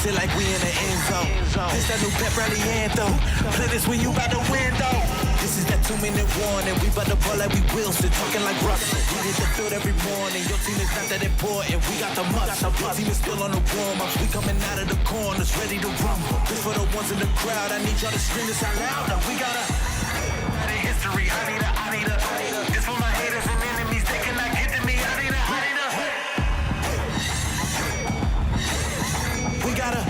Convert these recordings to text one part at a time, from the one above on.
Bounce it like we in the end zone. This that new pep rally anthem. Play this when you by the window. This is that 2-minute warning. We bout to ball like we Wilson, talking like Russell. We hit the field every morning. Your team is not that important. We got the muscle. Your team is still on the warm-ups. We coming out of the corners, ready to rumble. This for the ones in the crowd. I need y'all to scream this out loud. Now we gotta history. I need a. This for my haters and enemies. They cannot get to me. I need a. We gotta.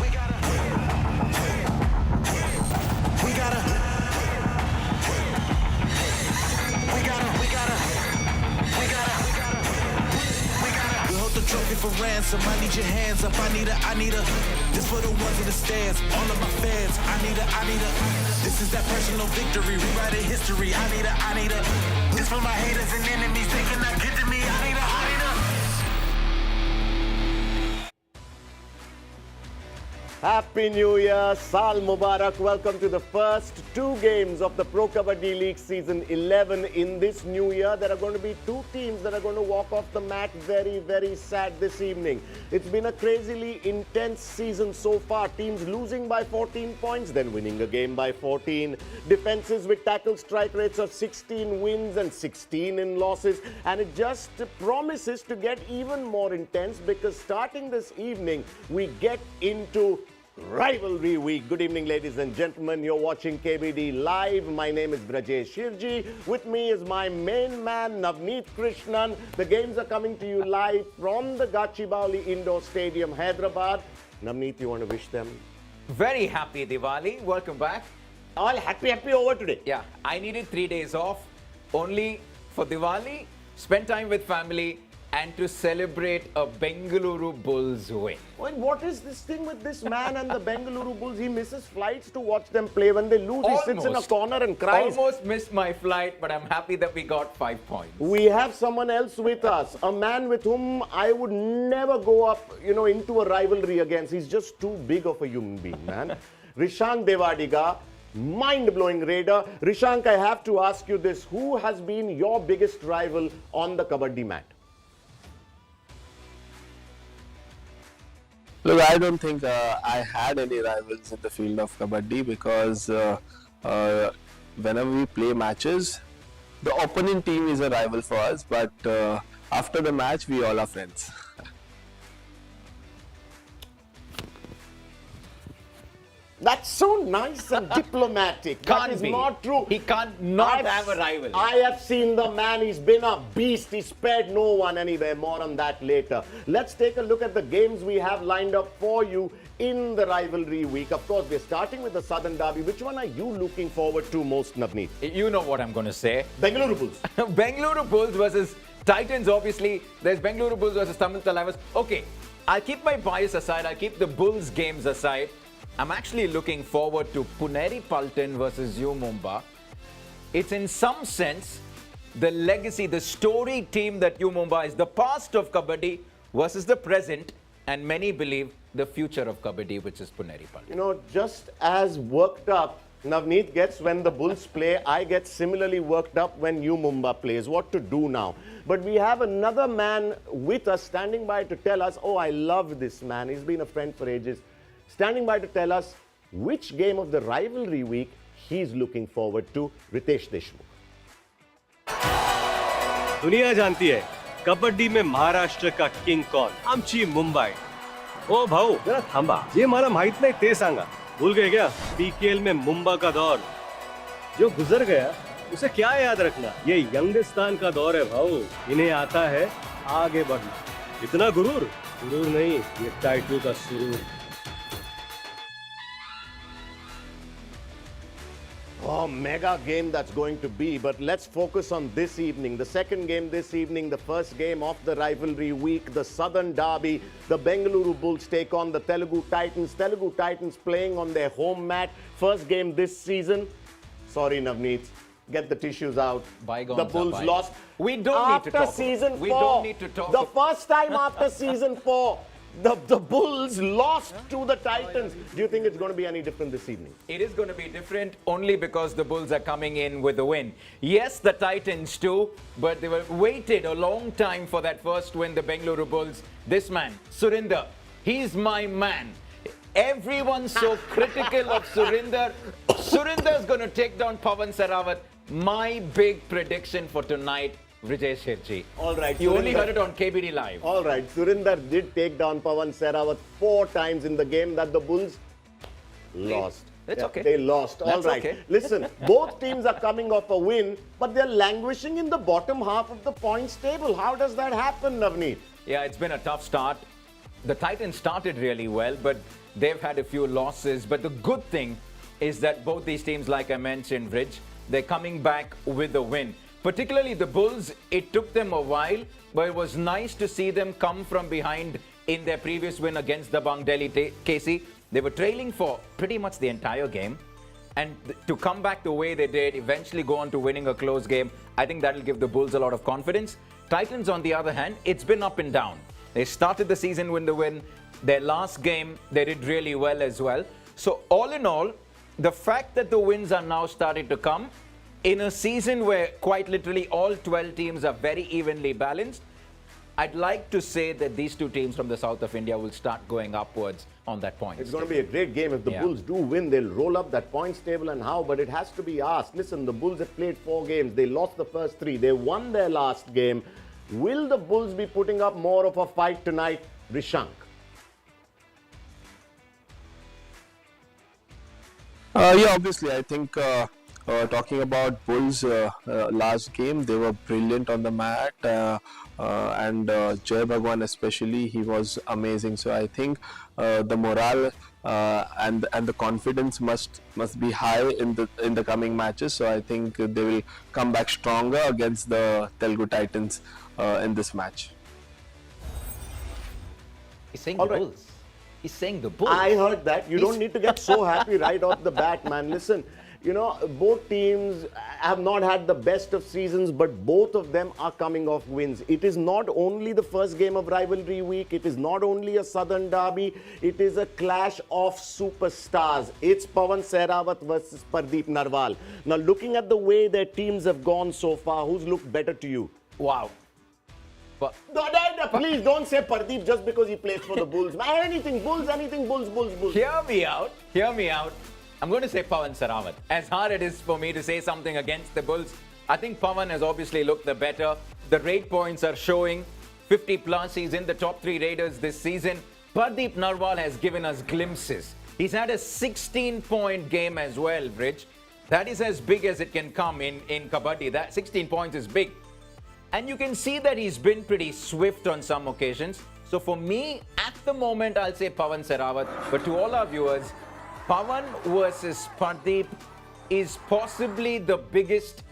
We hold the trophy for ransom. I need your hands up. I need a. This for the ones in the stands. All of my fans. I need a. This is that personal victory. Rewriting history. I need a. This for my haters and enemies. They cannot get to me. I need a. Happy New Year, Saal Mubarak. Welcome to the first two games of the Pro Kabaddi League Season 11 in this new year. There are going to be two teams that are going to walk off the mat very, very sad this evening. It's been a crazily intense season so far. Teams losing by 14 points, then winning a game by 14. Defenses with tackle strike rates of 16 wins and 16 in losses. And it just promises to get even more intense because starting this evening, we get into Rivalry Week. Good evening, ladies and gentlemen. You're watching KBD Live. My name is Brajesh Shirji. With me is my main man, Navneet Krishnan. The games are coming to you live from the Gachibowli Indoor Stadium, Hyderabad. Navneet, you want to wish them? Very happy Diwali. Welcome back. All happy over today. Yeah, I needed 3 days off only for Diwali, spend time with family, and to celebrate a Bengaluru Bulls win. Well, what is this thing with this man and the Bengaluru Bulls? He misses flights to watch them play. When they lose, he sits in a corner and cries. Almost missed my flight, but I'm happy that we got 5 points. We have someone else with us, a man with whom I would never go up, into a rivalry against. He's just too big of a human being, man. Rishank Devadiga, mind-blowing raider. Rishank, I have to ask you this. Who has been your biggest rival on the Kabaddi mat? Look, I don't think I had any rivals in the field of Kabaddi because whenever we play matches, the opponent team is a rival for us, but after the match, we all are friends. That's so nice and diplomatic. That is not true. He can't not have a rival. I have seen the man. He's been a beast. He spared no one anywhere. More on that later. Let's take a look at the games we have lined up for you in the rivalry week. Of course, we're starting with the Southern Derby. Which one are you looking forward to most, Navneet? You know what I'm going to say. Bengaluru Bulls. Bengaluru Bulls versus Titans, obviously. There's Bengaluru Bulls versus Tamil Talivas. Okay, I'll keep my bias aside. I'll keep the Bulls games aside. I'm actually looking forward to Puneri Paltan versus U Mumbai. It's in some sense the legacy, the story team that U Mumbai is, the past of Kabaddi versus the present, and many believe the future of Kabaddi, which is Puneri Paltan. Just as worked up Navneet gets when the Bulls play, I get similarly worked up when U Mumbai plays. What to do now? But we have another man with us standing by to tell us, oh, I love this man. He's been a friend for ages. Standing by to tell us which game of the rivalry week he's looking forward to, Ritesh Deshmukh. दुनिया जानती है कबड्डी में महाराष्ट्र का king कौन आमची मुंबई ओ भाऊ जरा थांबा ये मला माहित नाही ते सांगा भूल गए क्या पीकेएल में मुंबई का दौर जो गुजर गया उसे क्या याद रखना ये यंगिस्तान का दौर है भाऊ इन्हें आता है आगे बढ़ना इतना गुरूर नहीं ये टाइटल का सुरूर Oh, mega game that's going to be. But let's focus on this evening. The second game this evening, the first game of the rivalry week, the Southern Derby. The Bengaluru Bulls take on the Telugu Titans. Telugu Titans playing on their home mat. First game this season. Sorry, Navneet. Get the tissues out. Bygones the Bulls lost. We don't need to talk. After season 4. We don't need to talk. The first time after season 4. The Bulls lost to the Titans. Do you think it's going to be any different this evening? It is going to be different only because the Bulls are coming in with a win. Yes, the Titans too, but they were waited a long time for that first win, the Bengaluru Bulls. This man, Surinder, he's my man. Everyone's so critical of Surinder. Surinder's going to take down Pawan Sehrawat. My big prediction for tonight, Vijay Shirji. All right. You only Surinder- heard it on KBD Live. All right, Surinder did take down Pawan Sehrawat 4 times in the game that the Bulls lost. That's okay. They lost. All That's right. okay. Listen, both teams are coming off a win, but they're languishing in the bottom half of the points table. How does that happen, Navneet? Yeah, it's been a tough start. The Titans started really well, but they've had a few losses. But the good thing is that both these teams, like I mentioned, Rich, they're coming back with a win. Particularly the Bulls, it took them a while, but it was nice to see them come from behind in their previous win against the Bang Delhi KC. They were trailing for pretty much the entire game. And to come back the way they did, eventually go on to winning a close game, I think that'll give the Bulls a lot of confidence. Titans, on the other hand, it's been up and down. They started the season with the win. Their last game, they did really well as well. So all in all, the fact that the wins are now starting to come in a season where quite literally all 12 teams are very evenly balanced, I'd like to say that these two teams from the south of India will start going upwards on that point. It's going to be a great game. If the Bulls do win, they'll roll up that points table and how, but it has to be asked. Listen, the Bulls have played 4 games. They lost the first 3. They won their last game. Will the Bulls be putting up more of a fight tonight, Rishank? Yeah, obviously, I think talking about Bulls last game, they were brilliant on the mat, and Jai Bhagwan especially, he was amazing. So I think the morale and the confidence must be high in the coming matches. So I think they will come back stronger against the Telugu Titans in this match. He's saying All the right. Bulls. He's saying the Bulls. I heard that. You don't need to get so happy right off the bat, man. Listen, you know, both teams have not had the best of seasons, but both of them are coming off wins. It is not only the first game of rivalry week. It is not only a Southern derby. It is a clash of superstars. It's Pawan Sehrawat versus Pardeep Narwal. Now, looking at the way their teams have gone so far, who's looked better to you? Wow. But No, please don't say Pardeep just because he plays for the Bulls. Man, anything Bulls, Bulls. hear me out. Hear me out. I'm going to say Pawan Sehrawat. As hard it is for me to say something against the Bulls, I think Pawan has obviously looked the better. The rate points are showing 50 plus. He's in the top 3 raiders this season. Pardeep Narwal has given us glimpses. He's had a 16-point game as well, Rich. That is as big as it can come in Kabaddi. That 16 points is big. And you can see that he's been pretty swift on some occasions. So for me, at the moment, I'll say Pawan Sehrawat. But to all our viewers, Pawan versus Pardeep is possibly the biggest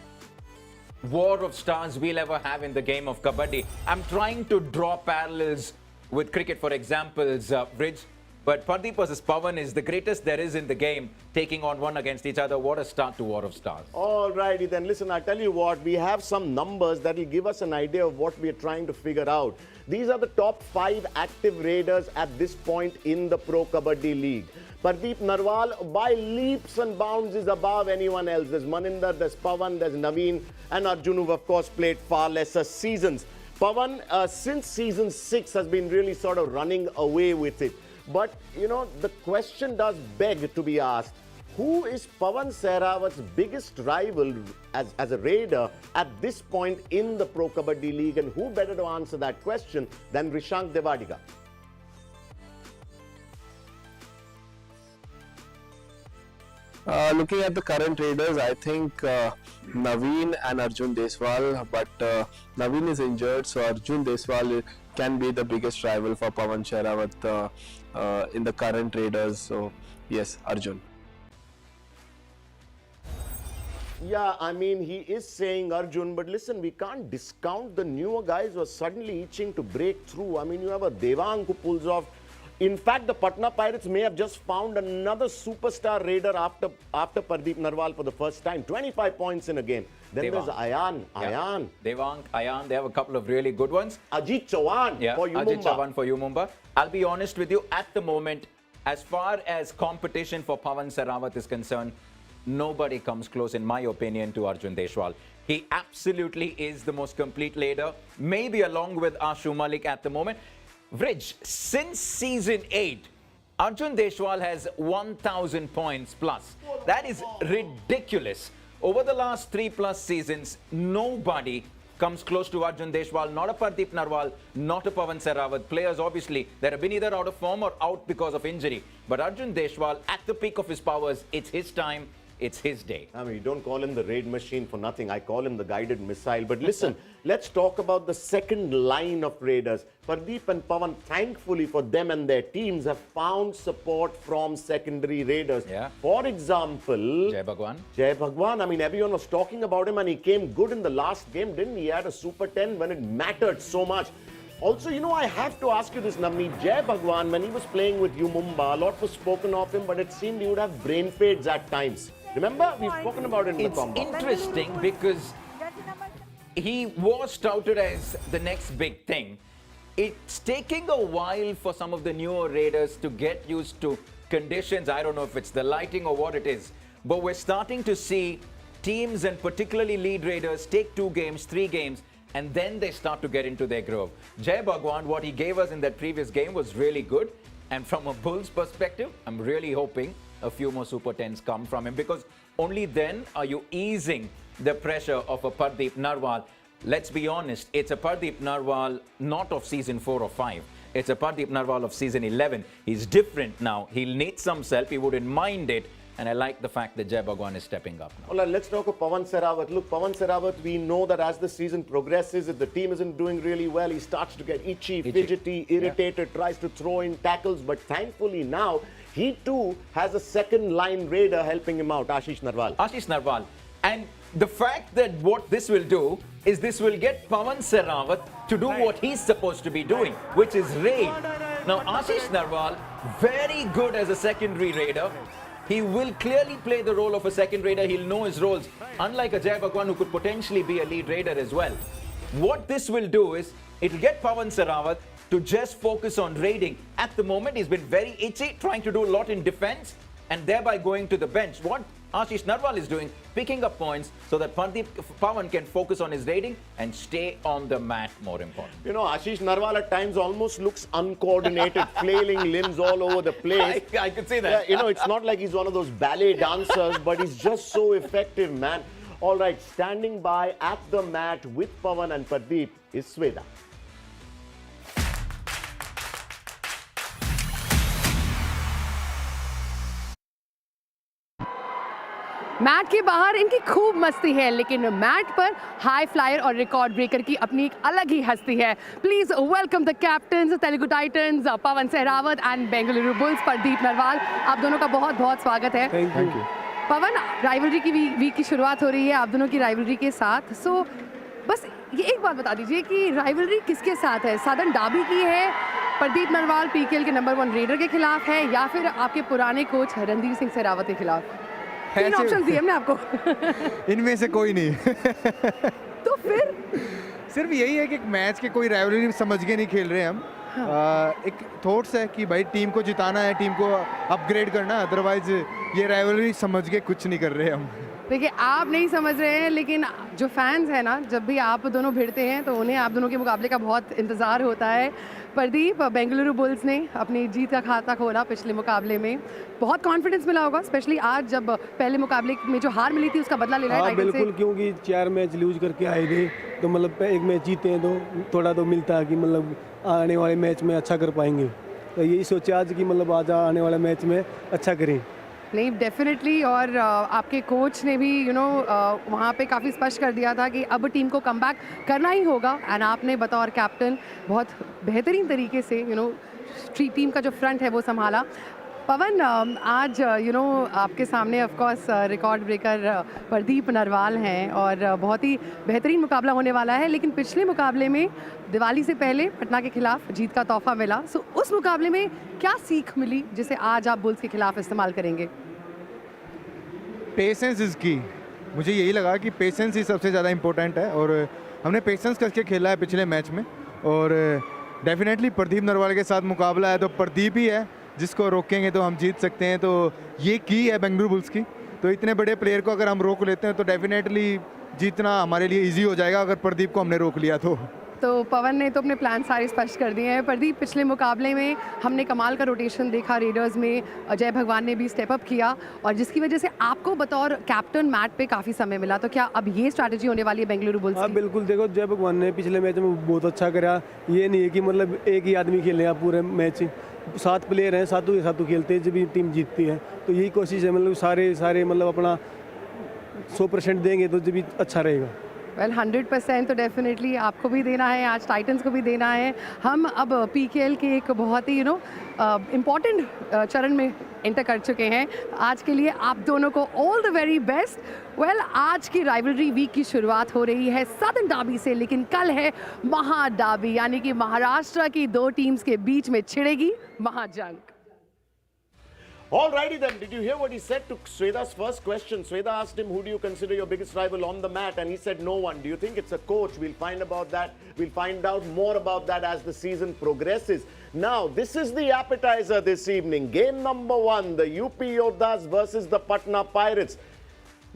war of stars we'll ever have in the game of Kabaddi. I'm trying to draw parallels with cricket, for examples, Bridge. But Pardeep versus Pawan is the greatest there is in the game, taking on one against each other. What a start to War of Stars. All righty then. Listen, I tell you what, we have some numbers that will give us an idea of what we are trying to figure out. These are the top 5 active raiders at this point in the Pro Kabaddi League. Pardeep Narwal, by leaps and bounds, is above anyone else. There's Maninder, there's Pawan, there's Naveen, and Arjun, who've of course played far lesser seasons. Pawan, since season 6, has been really sort of running away with it. But, you know, the question does beg to be asked, who is Pawan Sehrawat's biggest rival as a raider at this point in the Pro Kabaddi League? And who better to answer that question than Rishank Devadiga? Looking at the current raiders, I think Naveen and Arjun Deswal, but Naveen is injured, so Arjun Deswal can be the biggest rival for Pawan Sehrawat in the current raiders. So yes, Arjun. Yeah, I mean, he is saying Arjun, but listen, we can't discount the newer guys who are suddenly itching to break through. I mean, you have a Devang who pulls off. In fact, the Patna Pirates may have just found another superstar raider after Pardeep Narwal for the first time. 25 points in a game. Then Devang. there's Ayan. Devang, Ayan, they have a couple of really good ones. Ajit Chauhan for Ajit Yumumba. Chauhan for Yumumba. I'll be honest with you, at the moment, as far as competition for Pawan Sehrawat is concerned, nobody comes close, in my opinion, to Arjun Deswal. He absolutely is the most complete leader, maybe along with Ashu Malik at the moment. Vrij, since season 8, Arjun Deshwal has 1,000 points plus. That is ridiculous. Over the last 3+ seasons, nobody comes close to Arjun Deshwal, not a Pardeep Narwal, not a Pawan Sehrawat. Players, obviously, that have been either out of form or out because of injury. But Arjun Deshwal, at the peak of his powers, it's his time. It's his day. I mean, you don't call him the raid machine for nothing. I call him the guided missile. But listen, let's talk about the second line of raiders. Pardeep and Pawan, thankfully for them and their teams, have found support from secondary raiders. Yeah. For example, Jai Bhagwan. Jai Bhagwan, I mean, everyone was talking about him and he came good in the last game, didn't he? He had a Super 10 when it mattered so much. Also, you know, I have to ask you this, Navneet. Jai Bhagwan, when he was playing with you, Mumbai, a lot was spoken of him, but it seemed he would have brain fades at times. Remember? We've spoken about it in the combo. It's interesting because he was touted as the next big thing. It's taking a while for some of the newer raiders to get used to conditions. I don't know if it's the lighting or what it is, but we're starting to see teams and particularly lead raiders take 2 games, 3 games, and then they start to get into their groove. Jai Bhagwan, what he gave us in that previous game was really good. And from a Bulls perspective, I'm really hoping a few more Super 10s come from him, because only then are you easing the pressure of a Pardeep Narwal. Let's be honest, it's a Pardeep Narwal not of season 4 or 5. It's a Pardeep Narwal of season 11. He's different now. He'll need some help. He wouldn't mind it. And I like the fact that Jai Bhagwan is stepping up now. Well, let's talk of Pawan Sehrawat. Look, Pawan Sehrawat, we know that as the season progresses, if the team isn't doing really well, he starts to get itchy, fidgety, irritated, tries to throw in tackles. But thankfully now, he too has a second line raider helping him out, Ashish Narwal. Ashish Narwal. And the fact that what this will do is this will get Pawan Sehrawat to do what he's supposed to be doing, which is raid. Now, Ashish Narwal, very good as a secondary raider. He will clearly play the role of a second raider. He'll know his roles, unlike a Jai Bhagwan who could potentially be a lead raider as well. What this will do is, it'll get Pawan Sehrawat to just focus on raiding. At the moment, he's been very itchy, trying to do a lot in defense, and thereby going to the bench. What Ashish Narwal is doing, picking up points so that Pawan can focus on his raiding and stay on the mat, more important. You know, Ashish Narwal at times almost looks uncoordinated, flailing limbs all over the place. I could see that. Yeah, you know, it's not like he's one of those ballet dancers, but he's just so effective, man. All right, standing by at the mat with Pawan and Pardeep is Sweda. Mat के बाहर इनकी खूब मस्ती है, लेकिन mat पर high flyer और record breaker की अपनी एक अलग ही हस्ती है. Please welcome the captains Telugu Titans Pawan Sehrawat and Bengaluru Bulls Pardeep Narwal. आप दोनों का बहुत बहुत स्वागत है. Thank you. पवन, राइवलरी की वीक की शुरुआत हो रही है आप दोनों की राइवलरी के साथ. सो बस ये एक बात बता दीजिए कि राइवलरी किसके साथ है? साधन डाबी की है, परदीप नरवाल पीकेएल के नंबर 1 रेडर के खिलाफ है, या फिर आपके पुराने कोच रणधीर सिंह सहरावत के खिलाफ? 3 ऑप्शन दिए हमने आपको. इनमें से कोई नहीं. तो फिर सिर्फ यही है कि मैच के कोई राइवलरी समझ के नहीं खेल रहे हैं हम. एक थॉट्स है कि भाई टीम को जिताना है, टीम को अपग्रेड करना है, अदरवाइज ये राइवलरी समझ के कुछ नहीं कर रहे हम. देखिए, आप नहीं समझ रहे हैं, लेकिन जो फैंस हैं ना, जब भी आप दोनों भिड़ते हैं तो उन्हें आप दोनों के मुकाबले का बहुत इंतज़ार होता है. परदीप, बेंगलुरु बुल्स ने अपनी जीत का खाता खोला पिछले मुकाबले में. बहुत कॉन्फिडेंस मिला होगा, स्पेशली आज जब पहले मुकाबले में जो हार मिली थी उसका बदला ले रहा है टाइटन से. बिल्कुल, क्योंकि 4 मैच लूज करके आए थे, तो मतलब एक मैच जीते हैं तो थोड़ा तो मिलता है कि मतलब आने वाले मैच में अच्छा कर पाएंगे. तो यही सोचा आज कि मतलब आज आने वाले मैच में अच्छा करें. नहीं, डेफिनेटली. और आपके कोच ने भी वहाँ पे काफ़ी स्पष्ट कर दिया था कि अब टीम को कमबैक करना ही होगा. एंड आपने बतौर कैप्टन बहुत बेहतरीन तरीके से टीम का जो फ्रंट है वो संभाला. पवन, आज आपके सामने of course record breaker Pardeep Narwal हैं और बहुत ही बेहतरीन मुकाबला होने वाला है. लेकिन पिछले मुकाबले में दिवाली से पहले पटना के खिलाफ जीत का तोहफा मिला. सो उस मुकाबले में क्या सीख मिली जिसे आज आप बुल्स के खिलाफ इस्तेमाल करेंगे? पेशेंस इज़ की. मुझे यही लगा कि पेशेंस ही सबसे ज़्यादा इम्पोर्टेंट है और हमने पेशेंस करके खेला है पिछले मैच में. और डेफिनेटली परदीप नरवाल के साथ मुकाबला है तो परदीप ही है जिसको रोकेंगे तो हम जीत सकते हैं. तो ये की है बेंगलुरु बुल्स की. तो इतने बड़े प्लेयर को अगर हम रोक लेते हैं तो डेफिनेटली जीतना हमारे लिए इजी हो जाएगा, अगर प्रदीप को हमने रोक लिया तो. तो पवन ने तो अपने प्लान सारे स्पष्ट कर दिए हैं। प्रदीप, पिछले मुकाबले में हमने कमाल का रोटेशन देखा रेडर्स में, अजय भगवान ने भी स्टेप अप किया और जिसकी वजह से आपको बतौर कैप्टन मैट पे काफ़ी समय मिला, तो क्या अब ये स्ट्रैटेजी होने वाली है बेंगलुरु बुल्स हाँ की? बिल्कुल, देखो जय भगवान ने पिछले मैच में बहुत अच्छा करा। ये नहीं है कि मतलब एक ही आदमी खेले आप पूरे मैच, 7 प्लेयर हैं, सातों के सातों खेलते हैं जब भी टीम जीतती है। तो यही कोशिश है, मतलब सारे मतलब अपना 100% देंगे तो जब भी अच्छा रहेगा। वेल 100% तो डेफिनेटली आपको भी देना है, आज टाइटंस को भी देना है। हम अब पीकेएल के एक बहुत ही इम्पॉर्टेंट चरण में एंटर कर चुके हैं। आज के लिए आप दोनों को all the very best. Well आज की राइवलरी वीक की शुरुआत हो रही है सदर्न डार्बी से, लेकिन कल है महाडार्बी, यानी कि महाराष्ट्र की 2 टीम्स के बीच में छिड़ेगी महाजंग। Alrighty then, did you hear what he said to Sweta's first question? Sweta asked him, who do you consider your biggest rival on the mat? And he said, no one. Do you think it's a coach? We'll find about that. We'll find out more about that as the season progresses. Now, this is the appetizer this evening. Game number 1, the UP Yoddhas versus the Patna Pirates.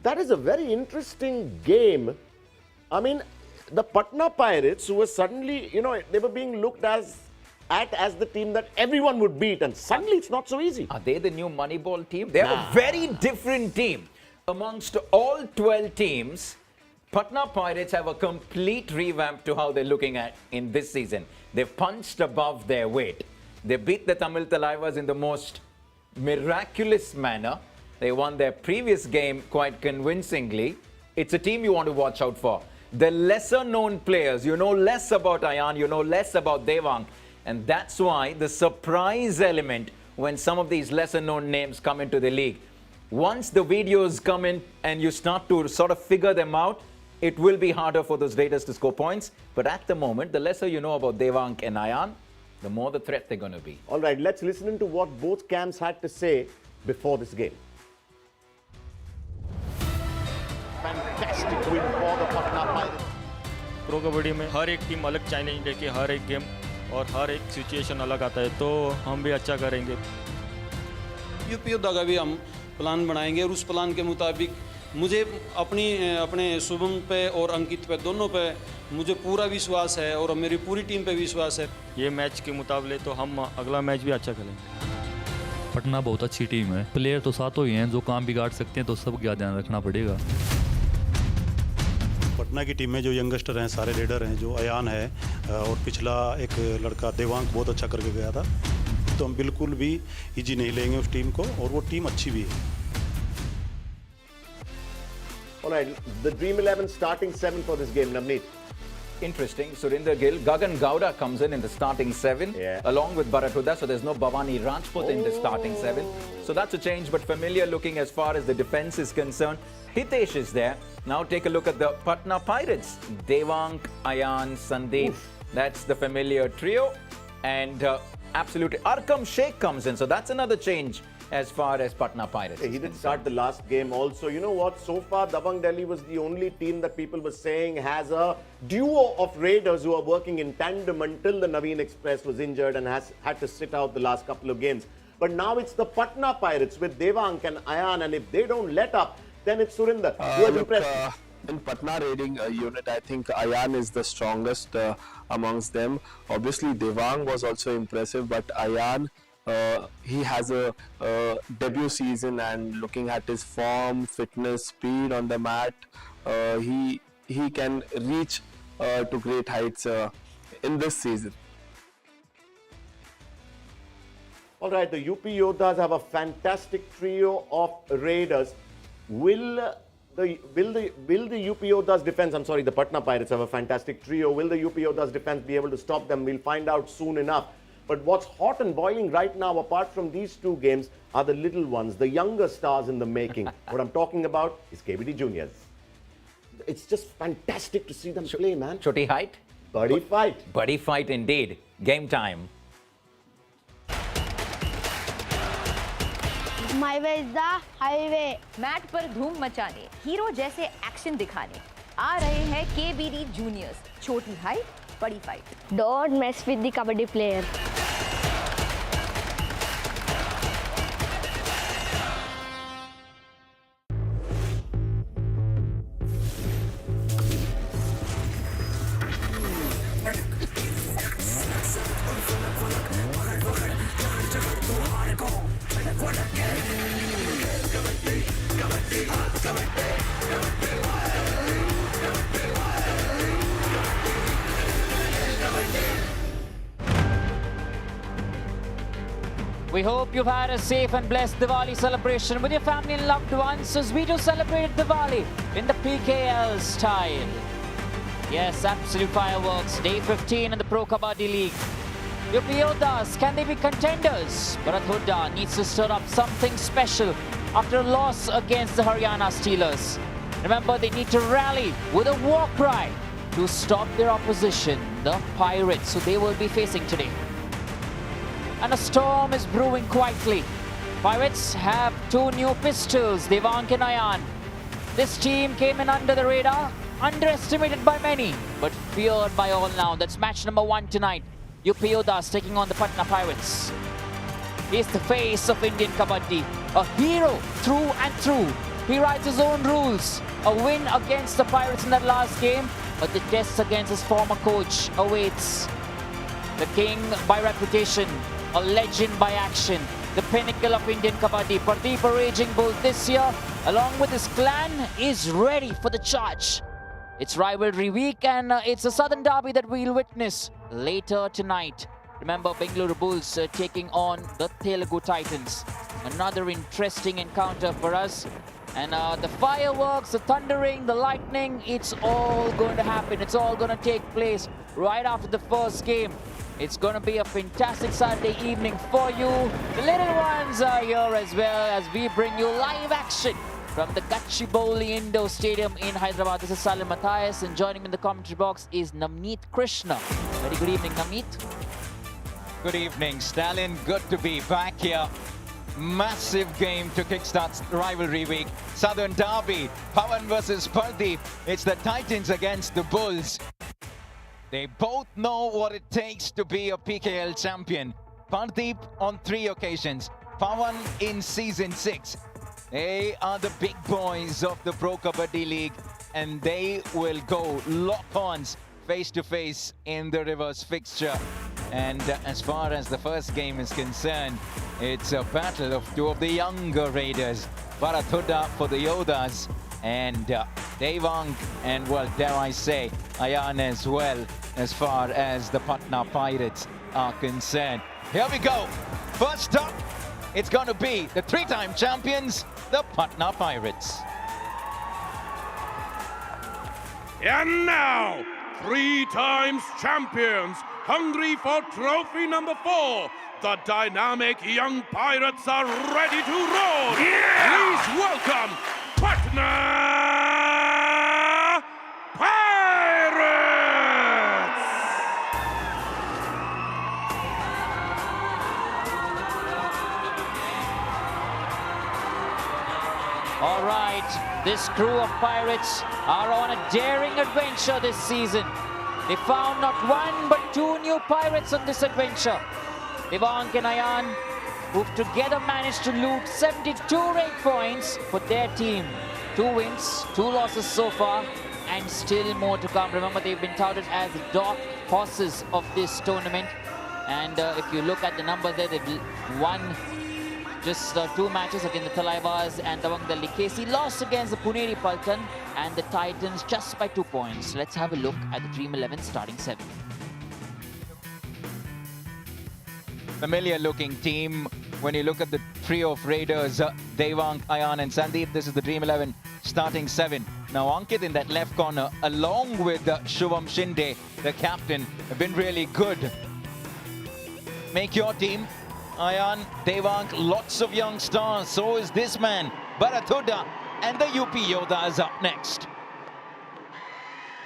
That is a very interesting game. I mean, the Patna Pirates, who were suddenly, they were being looked as the team that everyone would beat, and suddenly it's not so easy. Are they the new Moneyball team? They're a very different team. Amongst all 12 teams, Patna Pirates have a complete revamp to how they're looking at in this season. They've punched above their weight. They beat the Tamil Talaivas in the most miraculous manner. They won their previous game quite convincingly. It's a team you want to watch out for. The lesser known players, you know less about Ayan, you know less about Devang. And that's why the surprise element when some of these lesser known names come into the league. Once the videos come in and you start to sort of figure them out, it will be harder for those Raiders to score points. But at the moment, the lesser you know about Devang and Ayan, the more the threat they're going to be. All right, let's listen into what both camps had to say before this game. Fantastic win for the Patna Pirates. Pro kabaddi में हर एक team अलग challenge लेके हर एक game और हर एक situation अलग आता है, तो हम भी अच्छा करेंगे। यूपी योद्धा का भी हम प्लान बनाएंगे और उस प्लान के मुताबिक मुझे अपने शुभम पे और अंकित पे, दोनों पे मुझे पूरा विश्वास है और मेरी पूरी टीम पे विश्वास है। ये मैच के मुकाबले तो हम अगला मैच भी अच्छा खेलेंगे। पटना बहुत अच्छी टीम है, प्लेयर तो सातों ही हैं, जो काम बिगाड़ सकते हैं, तो सबका ध्यान रखना पड़ेगा। पटना की टीम में जो यंगस्टर हैं, सारे रेडर हैं, जो अयान है और पिछला एक लड़का देवांग बहुत अच्छा करके गया था, तो हम बिल्कुल भी इजी नहीं लेंगे उस टीम को, और वो टीम अच्छी भी है। All right, the Dream 11 starting 7 for this game, Navneet. Interesting. Surinder Gill, Gagan Gowda comes in the starting 7 along with Bharat Huda. So there's no Bhavani Rajput in the starting 7. So that's a change, but familiar looking as far as the defense is concerned. Hitesh is there. Now take a look at the Patna Pirates. Devang, Ayan, Sandeep. That's the familiar trio. And absolutely, Arkam Sheikh comes in. So that's another change as far as Patna Pirates. He did start the last game also. You know what? So far, Dabang Delhi was the only team that people were saying has a duo of raiders who are working in tandem until the Naveen Express was injured and has had to sit out the last couple of games. But now it's the Patna Pirates with Devang and Ayan, and if they don't let up, then it's Surinder. Who has impressed? In Patna raiding unit, I think Ayan is the strongest amongst them. Obviously, Devang was also impressive, but Ayan, he has a debut season, and looking at his form, fitness, speed on the mat, he can reach to great heights in this season. All right, the UP Yoddhas have a fantastic trio of raiders. Will the UP Yoddhas defense, I'm sorry, the Patna Pirates have a fantastic trio. Will the UP Yoddhas defense be able to stop them? We'll find out soon enough. But what's hot and boiling right now, apart from these two games, are the little ones, the younger stars in the making. What I'm talking about is KBD Juniors. It's just fantastic to see them play, man. Choti height. Buddy fight. Buddy fight indeed. Game time. My way is the highway. Mat पर धूम मचाने, hero जैसे action दिखाने आ रहे हैं KBD juniors. छोटी height, बड़ी fight. Don't mess with the kabaddi player. We hope you've had a safe and blessed Diwali celebration with your family and loved ones as we too celebrated Diwali in the PKL style. Yes, absolute fireworks. Day 15 in the Pro Kabaddi League. Yoddhas, can they be contenders? Bharat Hooda needs to stir up something special after a loss against the Haryana Steelers. Remember, they need to rally with a war cry to stop their opposition, the Pirates, who they will be facing today. And a storm is brewing quietly. Pirates have two new pistols, Devang and Ayan. This team came in under the radar, underestimated by many, but feared by all now. That's match number 1 tonight. Yoddhas taking on the Patna Pirates. He's the face of Indian Kabaddi, a hero through and through. He writes his own rules. A win against the Pirates in that last game, but the test against his former coach awaits. The king by reputation, a legend by action, the pinnacle of Indian Kabaddi, Pradeep, a raging bull this year, along with his clan, is ready for the charge. It's rivalry week and it's a southern derby that we'll witness later tonight. Remember, Bengaluru Bulls taking on the Telugu Titans. Another interesting encounter for us. And the fireworks, the thundering, the lightning, it's all going to happen. It's all going to take place right after the first game. It's going to be a fantastic Saturday evening for you. The little ones are here as well as we bring you live action from the Gachibowli Indoor Stadium in Hyderabad. This is Salim Matthias, and joining me in the commentary box is Navneet Krishna. Very good evening, Navneet. Good evening, Stalin. Good to be back here. Massive game to kickstart rivalry week. Southern Derby, Pawan versus Pradeep. It's the Titans against the Bulls. They both know what it takes to be a PKL champion. Pradeep on 3 occasions, Pawan in season 6. They are the big boys of the Pro Kabaddi League, and they will go lock-ons face to face in the reverse fixture. And as far as the first game is concerned, it's a battle of 2 of the younger raiders. Bharat Hooda for the Yoddhas and Devang and, well, dare I say, Ayan as well, as far as the Patna Pirates are concerned. Here we go. First up, it's going to be the 3-time champions, the Patna Pirates. And now, 3 times champions, hungry for trophy number 4. The dynamic young Pirates are ready to roll. Yeah! Please welcome Patna Pirates! All right, this crew of Pirates are on a daring adventure this season. They found not 1 but 2 new Pirates on this adventure. Devang and Ayan, who've together managed to loot 72 raid points for their team. 2 wins, 2 losses so far, and still more to come. Remember, they've been touted as the dark horses of this tournament. And if you look at the numbers there, they've won just 2 matches against the Talaibas and Tawang Delhi. KC lost against the Puneri Paltan and the Titans just by 2 points. Let's have a look at the Dream 11 starting 7. Familiar looking team when you look at the trio of raiders, Devang, Ayan and Sandeep. This is the Dream 11 starting 7. Now Ankit in that left corner along with Shubham Shinde, the captain, have been really good. Make your team. Ayan, Devang, lots of young stars. So is this man, Bharat Hooda, and the UP Yoddhas up next.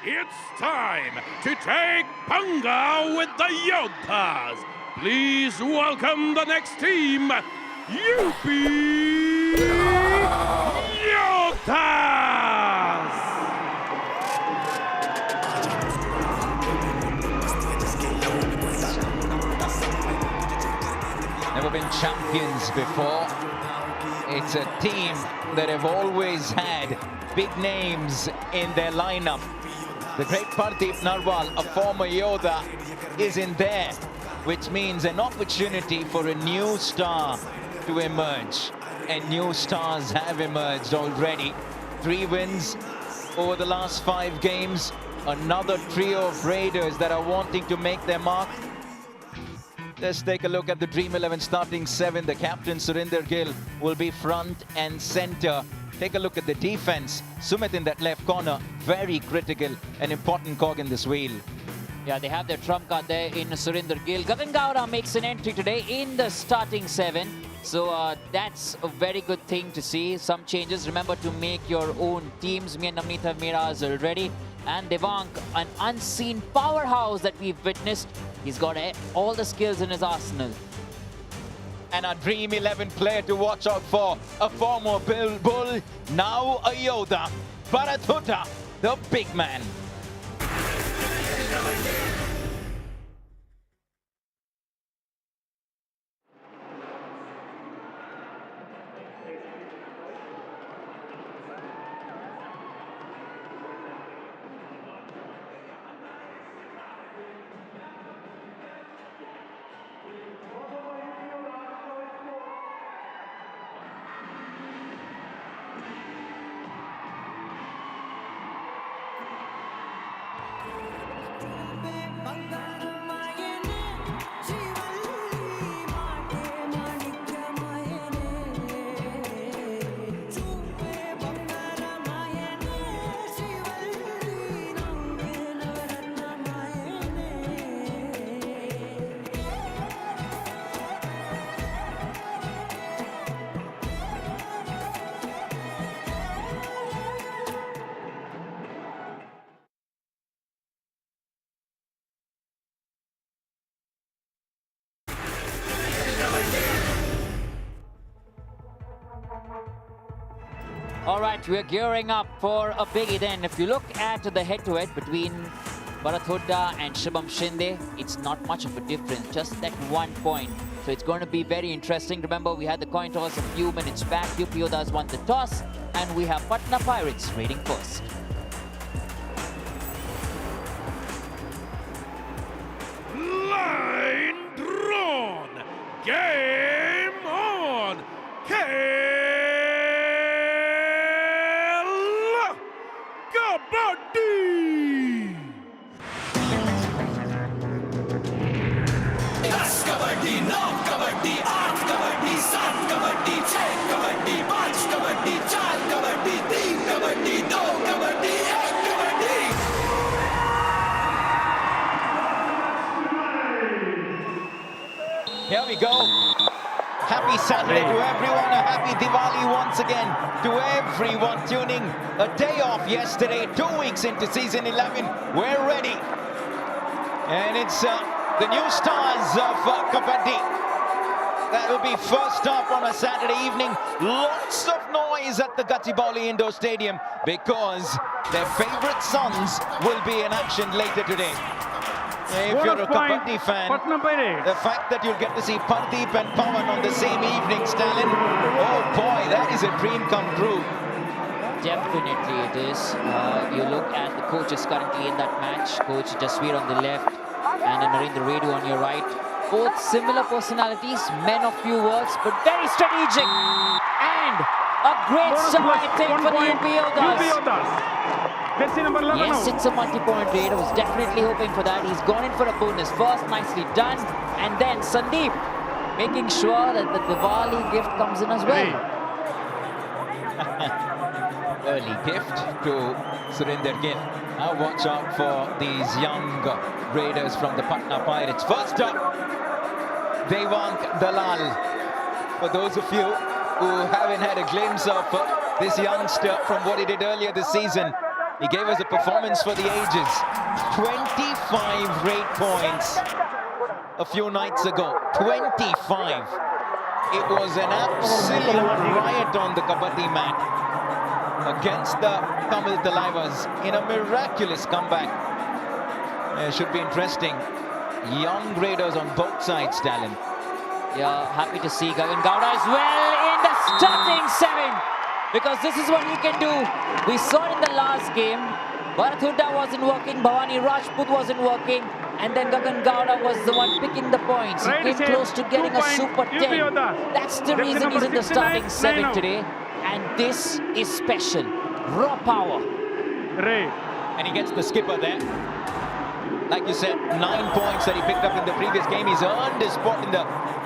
It's time to take Panga with the Yoddhas. Please welcome the next team, UP Yoddhas! Never been champions before. It's a team that have always had big names in their lineup. The great Pradeep Narwal, a former Yoddha, is in there, which means an opportunity for a new star to emerge. and new stars have emerged already. 3 wins over the last 5 games. Another trio of Raiders that are wanting to make their mark. Let's take a look at the Dream 11 starting 7. The captain, Surinder Gill, will be front and center. Take a look at the defense. Sumit in that left corner, very critical, an important cog in this wheel. Yeah, they have their trump card there in Surinder Gill. Gagan Gowda makes an entry today in the starting 7. So that's a very good thing to see. Some changes. Remember to make your own teams. Me and Navneet have made ours already. And Devank, an unseen powerhouse that we've witnessed. He's got all the skills in his arsenal. And a Dream 11 player to watch out for. A former Bull, now a Yoddha. Bharat Hooda, the big man. All right, we're gearing up for a biggie then. If you look at the head-to-head between Bharat Hooda and Shubham Shinde, it's not much of a difference, just that 1 point. So it's going to be very interesting. Remember, we had the coin toss a few minutes back. UP Yoddhas won the toss, and we have Patna Pirates rating first. Line drawn. Game on. Kabaddi. That's Kabaddi, Nav Kabaddi, 8 Kabaddi, 7 Kabaddi, 6 Kabaddi, 5 Kabaddi, 4 Kabaddi, 3 Kabaddi, 2 Kabaddi, 1 Kabaddi. Here we go. Happy Saturday to everyone, a happy Diwali once again to everyone tuning. A day off yesterday, 2 weeks into season 11. We're ready. And it's the new stars of Kabaddi. That will be first up on a Saturday evening. Lots of noise at the Gachibowli Indoor Stadium because their favorite sons will be in action later today. If you're a Kabaddi fan, the fact that you'll get to see Pardeep and Pawan on the same evening, Stalin, oh boy, that is a dream come true. Definitely it is. You look at the coaches currently in that match. Coach Jasveer on the left and Narendra Redu on your right. Both similar personalities, men of few words, but very strategic. And a great start, I think, for the UP Yoddhas. Yes, it's a multi-point raid. I was definitely hoping for that. He's gone in for a bonus first, nicely done. And then Sandeep making sure that the Diwali gift comes in as well. Early gift to Surinder Gill. Now watch out for these young Raiders from the Patna Pirates. First up, Devank Dalal. For those of you who haven't had a glimpse of this youngster from what he did earlier this season, he gave us a performance for the ages. 25 raid points a few nights ago. 25. It was an absolute riot on the Kabaddi mat against the Tamil Talaivas in a miraculous comeback. Should be interesting. Young Raiders on both sides, Stalin. Yeah, happy to see Gagan Gowda as well in the starting 7. Because this is what he can do. We saw it in the last game. Bharat Hooda wasn't working, Bhavani Rajput wasn't working, and then Gagan Gowda was the one picking the points. He came close to getting a super 10. That's the reason he's in the starting 7 today. And this is special. Raw power. And he gets the skipper there. Like you said, 9 points that he picked up in the previous game. He's earned his spot in the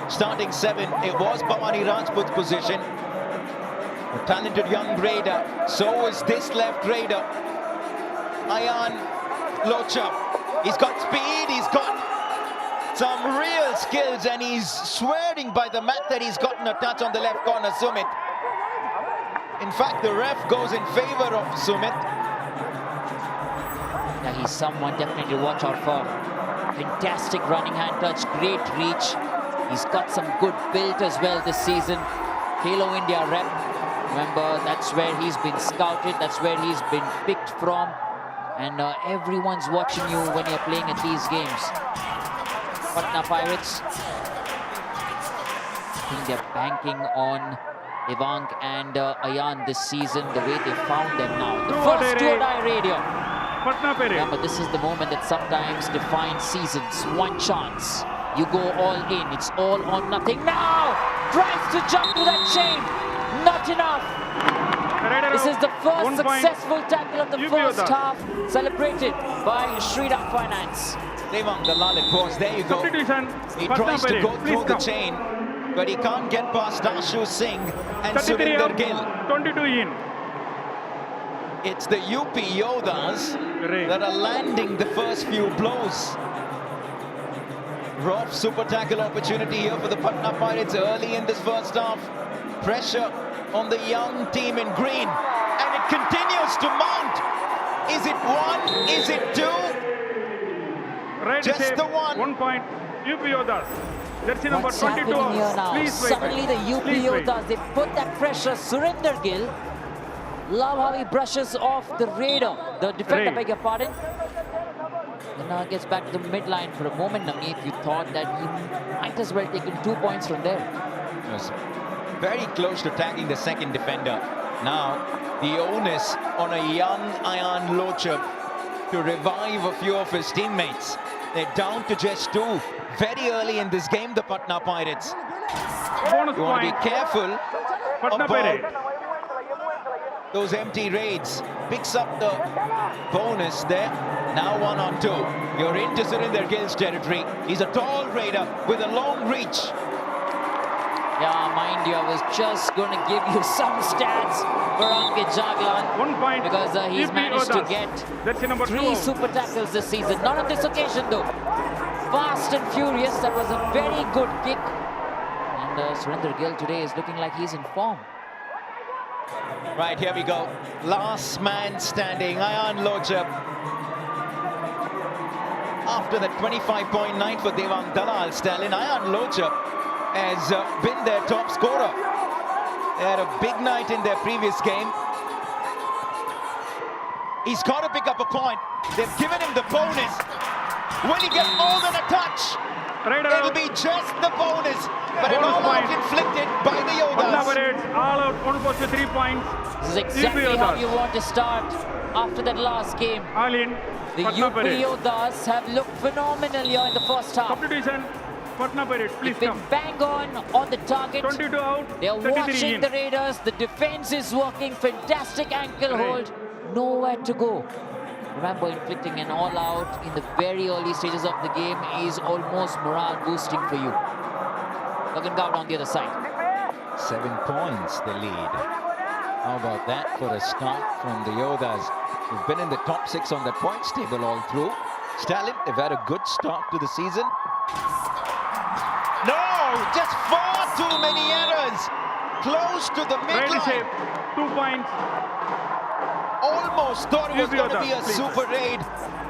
starting 7. It was Bhavani Rajput's position. A talented young raider. So is this left raider, Ayan Locha. He's got speed, he's got some real skills, and he's swearing by the mat that he's gotten a touch on the left corner, Sumit. In fact, the ref goes in favor of Sumit. Yeah, he's someone definitely to watch out for. Fantastic running hand touch, great reach. He's got some good build as well this season. Halo India rep. Remember, that's where he's been scouted, that's where he's been picked from. And everyone's watching you when you're playing at these games. Patna Pirates, I think they're banking on Devang and Ayan this season, the way they found them now. The first do-or-die radio. Remember, this is the moment that sometimes defines seasons. One chance. You go all in. It's all or nothing. Now! Tries to jump to that chain. Not enough. This is the first successful tackle of the first half, celebrated by Shriram Finance. Devang, the Lalit pause. There you go. He tries to go through the chain, but he can't get past Ashu Singh and Surinder Gill. 22 in. It's the UP Yoddhas that are landing the first few blows. Rough super tackle opportunity here for the Patna Pirates early in this first half. Pressure on the young team in green, and it continues to mount. Is it 1? Is it 2? Just the 1. 1 point. UP Yoddhas. Jersey number What's 22. happening here now? Please wait. Suddenly the UP Yoddhas, they put that pressure. Surinder Gill, love how he brushes off the raider, the defender, beg your pardon. And now gets back to the midline. For a moment, Namit, you thought that he might as well taken 2 points from there. Yes. Very close to tagging the second defender. Now, the onus on a young Ayan Locha to revive a few of his teammates. They're down to just 2 very early in this game, the Patna Pirates. You want to be careful about those empty raids. Picks up the bonus there. Now 1 on 2. You're into Surinder Gill's territory. He's a tall raider with a long reach. Yeah, mind you, I was just going to give you some stats for Ankit Jaglan. 1 point. Because he's managed to get number 3 2. super tackles this season. Not on this occasion though. Fast and furious, that was a very good kick. And Surinder Gill today is looking like he's in form. Right, here we go. Last man standing, Ayan Locha. After the 25-point night for Devang Dalal Stalin, Ayan Locha has been their top scorer. They had a big night in their previous game. He's got to pick up a point. They've given him the bonus. Will he get more than a touch? It'll be just the bonus, but an all-out inflicted by the Yoddhas. All out, 1 for 3 points. This is exactly how you want to start after that last game. All in. The UP Yoddhas have looked phenomenal here in the first half. Substitution. Patna Pirates, please come. Bang on the target. 22 out. They're watching the Raiders. The defense is working. Fantastic ankle hold. Nowhere to go. Remember, inflicting an all-out in the very early stages of the game is almost morale boosting for you. Gagan Gowda on the other side. 7 points the lead. How about that for a start from the Yoddhas, who've been in the top 6 on the points table all through. Stalin, they've had a good start to the season. No, just far too many errors. Close to the midline. 2 points. Almost thought it was going to be a super raid.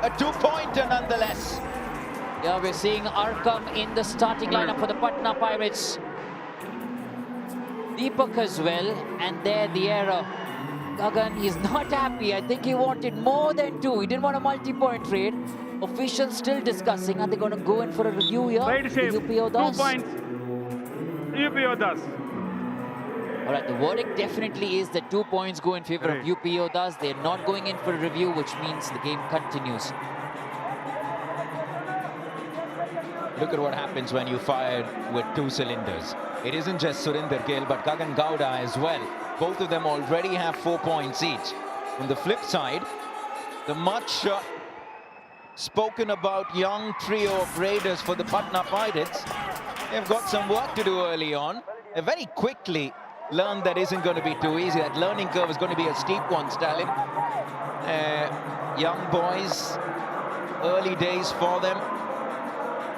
A 2-pointer nonetheless. Yeah, we're seeing Arkam in the starting lineup for the Patna Pirates. Deepak as well, and there the error. Gagan, he's not happy. I think he wanted more than 2. He didn't want a multi-point raid. Officials still discussing. Are they going to go in for a review here? Right shape. UP Yoddhas. 2 points. UP Yoddhas. All right, the verdict definitely is that 2 points go in favor of UP Yoddhas. They're not going in for a review, which means the game continues. Look at what happens when you fire with 2 cylinders. It isn't just Surinder Gill, but Gagan Gowda as well. Both of them already have 4 points each. On the flip side, the much spoken about young trio of Raiders for the Patna Pirates, they've got some work to do early on. They very quickly learned that isn't going to be too easy. That learning curve is going to be a steep one, Stalin. Young boys, early days for them.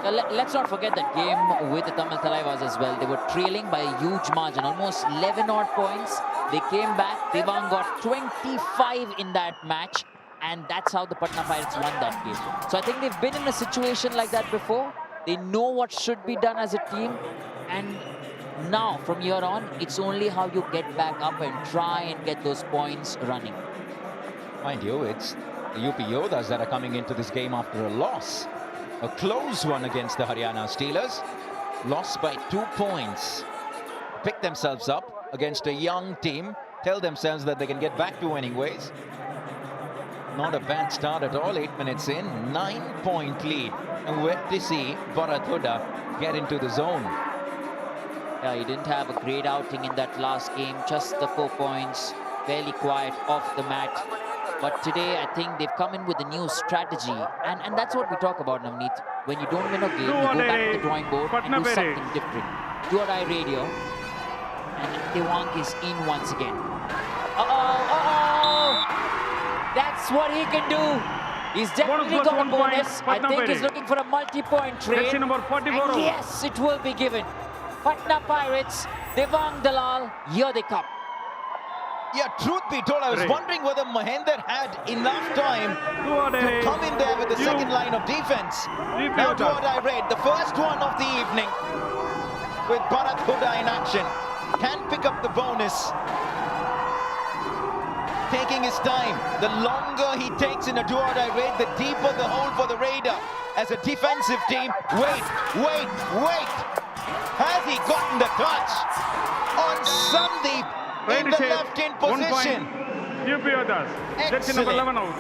Let's not forget that game with the Tamil Talaivas as well. They were trailing by a huge margin, almost 11 odd points. They came back. Devang got 25 in that match, and that's how the Patna Pirates won that game. So I think they've been in a situation like that before. They know what should be done as a team, and now from here on, it's only how you get back up and try and get those points running. Mind you, it's the UP Yoddhas that are coming into this game after a loss. A close one against the Haryana Steelers. Lost by 2 points. Pick themselves up against a young team. Tell themselves that they can get back to winning ways. Not a bad start at all. 8 minutes in, 9-point lead. And we're to see Bharat Hooda get into the zone. Yeah, he didn't have a great outing in that last game. Just the 4 points. Fairly quiet off the mat. But today, I think they've come in with a new strategy. And that's what we talk about, Navneet. When you don't win a game, you go back to the drawing board and do something different. Do or die radio. And Devang is in once again. That's what he can do. He's definitely got a bonus. I think he's looking for a multi-point trade. And yes, it will be given. Patna Pirates, Devang Dalal, here they come. Yeah, truth be told, I was wondering whether Mahendra had enough time to come in there with the second line of defense. Now do or die raid, the first one of the evening with Bharat Hooda in action. Can pick up the bonus. Taking his time. The longer he takes in a do or die raid, the deeper the hole for the Raider. As a defensive team, wait. Has he gotten the touch on Sandeep? In the left-in position. UP Yoddhas. That's number 11 out.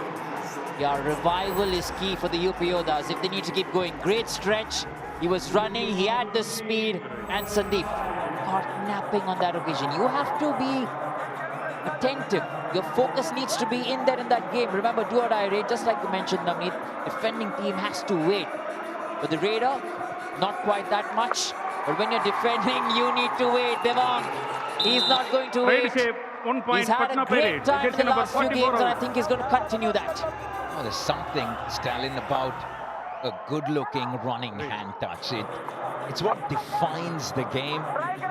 Yeah, revival is key for the UP Yoddhas if they need to keep going. Great stretch. He was running, he had the speed, and Sandeep caught napping on that occasion. You have to be attentive. Your focus needs to be in there in that game. Remember, do or die raid, just like you mentioned, Navneet, defending team has to wait. But the Raider, not quite that much. But when you're defending, you need to wait. Devang, he's not going to wait. He's had a great time in the last few games, and I think he's going to continue that. Oh, there's something, Stalin, about a good-looking running hand touch. It's what defines the game.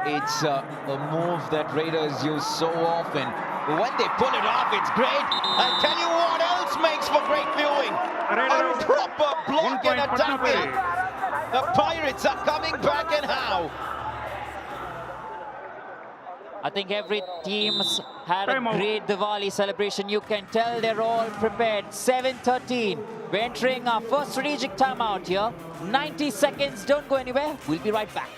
It's a move that Raiders use so often. But when they pull it off, it's great. I'll tell you what else makes for great viewing. A proper block and a tackle. The Pirates are coming back, and how? I think every team's had a great Diwali celebration. You can tell they're all prepared. 7:13. We're entering our first strategic timeout here. 90 seconds. Don't go anywhere. We'll be right back.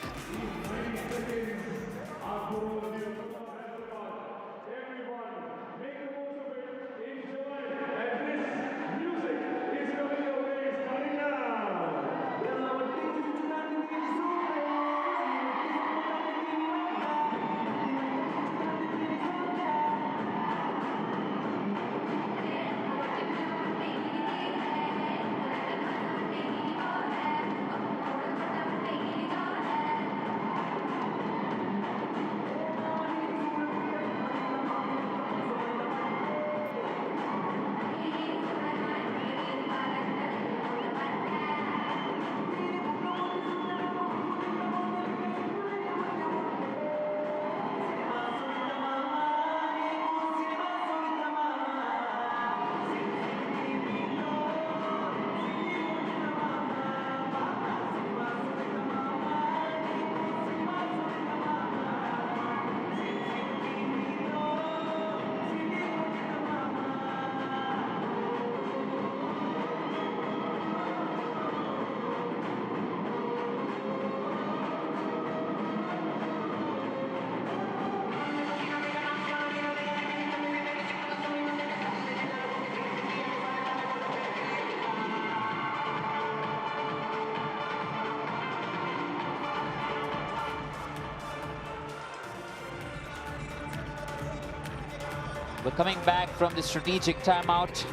We're coming back from the strategic timeout.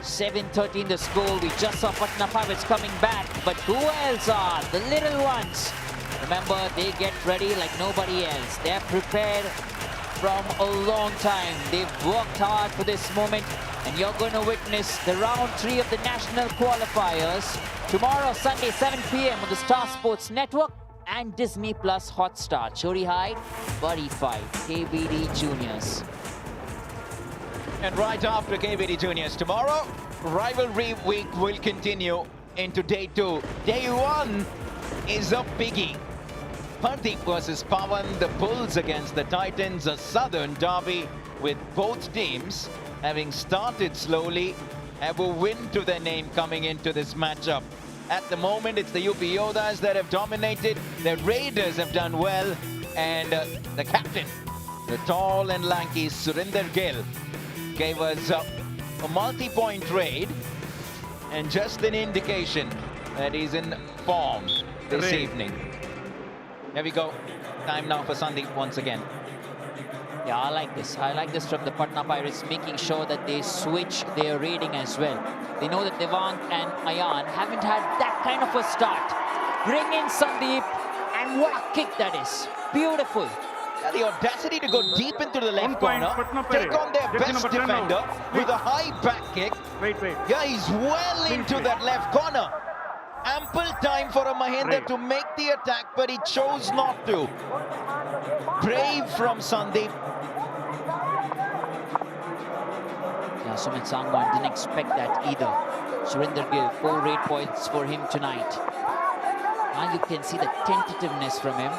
7:13 the score. We just saw Patna Pirates coming back. But who else are the little ones? Remember, they get ready like nobody else. They're prepared from a long time. They've worked hard for this moment. And you're going to witness the round 3 of the national qualifiers tomorrow, Sunday, 7 p.m. on the Star Sports Network and Disney Plus Hotstar. Chori High, Buddy Fight, KBD Juniors. And right after KBD Juniors tomorrow, Rivalry Week will continue into day 2. Day 1 is a biggie. Pardeep versus Pawan, the Bulls against the Titans, a southern derby with both teams having started slowly, have a win to their name coming into this matchup. At the moment, it's the UP Yoddhas that have dominated. The Raiders have done well, and the captain, the tall and lanky Surinder Gill, gave us a multi-point raid and just an indication that he's in form this evening. Here we go. Time now for Sandeep once again. Yeah, I like this. I like this from the Patna Pirates, making sure that they switch their rating as well. They know that Devang and Ayan haven't had that kind of a start. Bring in Sandeep, and what a kick that is. Beautiful. Yeah, the audacity to go deep into the left corner, take on their best defender with a high back kick. Yeah, he's well into that left corner. Ample time for a Mahendra to make the attack, but he chose not to. Brave from Sandeep. Yeah, Sumit Sangwan didn't expect that either. Surinder Gill, 4 raid points for him tonight. Now you can see the tentativeness from him.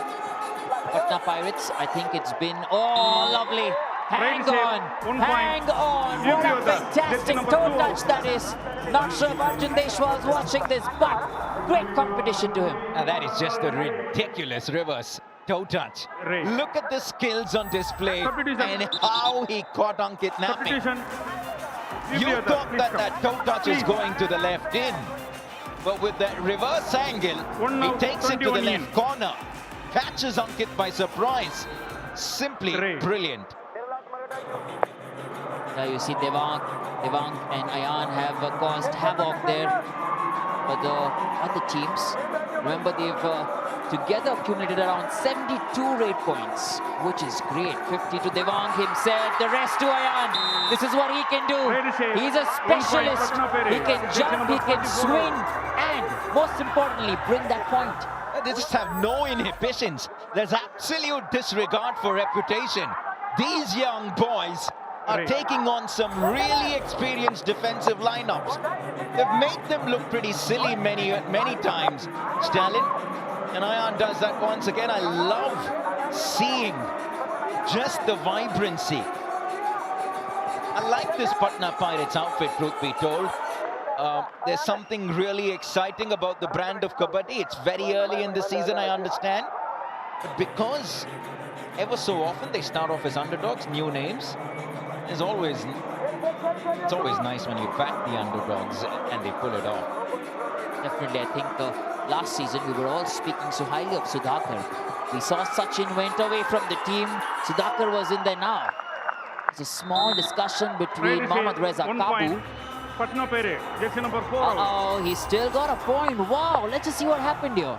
Patna Pirates, I think it's been... Oh, lovely. Hang on. Hang on. What a fantastic toe touch that is. Not sure if Arjun Deshwal is watching this, but great competition to him. And that is just a ridiculous reverse toe touch. Look at the skills on display and how he caught Ankit napping. You thought that that toe touch is going to the left in, but with that reverse angle, he takes it to the left corner, catches Ankit by surprise. Simply brilliant. Now you see Devang and Ayan have caused havoc there for the other teams. Remember, they've together accumulated around 72 raid points, which is great. 50 to Devang himself, the rest to Ayan. This is what he can do. He's a specialist. He can jump, he can swing, and most importantly, bring that point. They just have no inhibitions. There's absolute disregard for reputation. These young boys are taking on some really experienced defensive lineups. They've made them look pretty silly many times. Stalin and Ayan does that once again. I love seeing just the vibrancy. I like this Patna Pirates outfit, truth be told. There's something really exciting about the brand of Kabaddi. It's very early in the season, I understand. But because ever so often they start off as underdogs, new names, it's always nice when you back the underdogs and they pull it off. Definitely, I think last season we were all speaking so highly of Sudhakar. We saw Sachin went away from the team. Sudhakar was in there now. It's a small discussion between Mohammad Reza Kabu. Uh-oh, he still got a point. Wow, let's just see what happened here.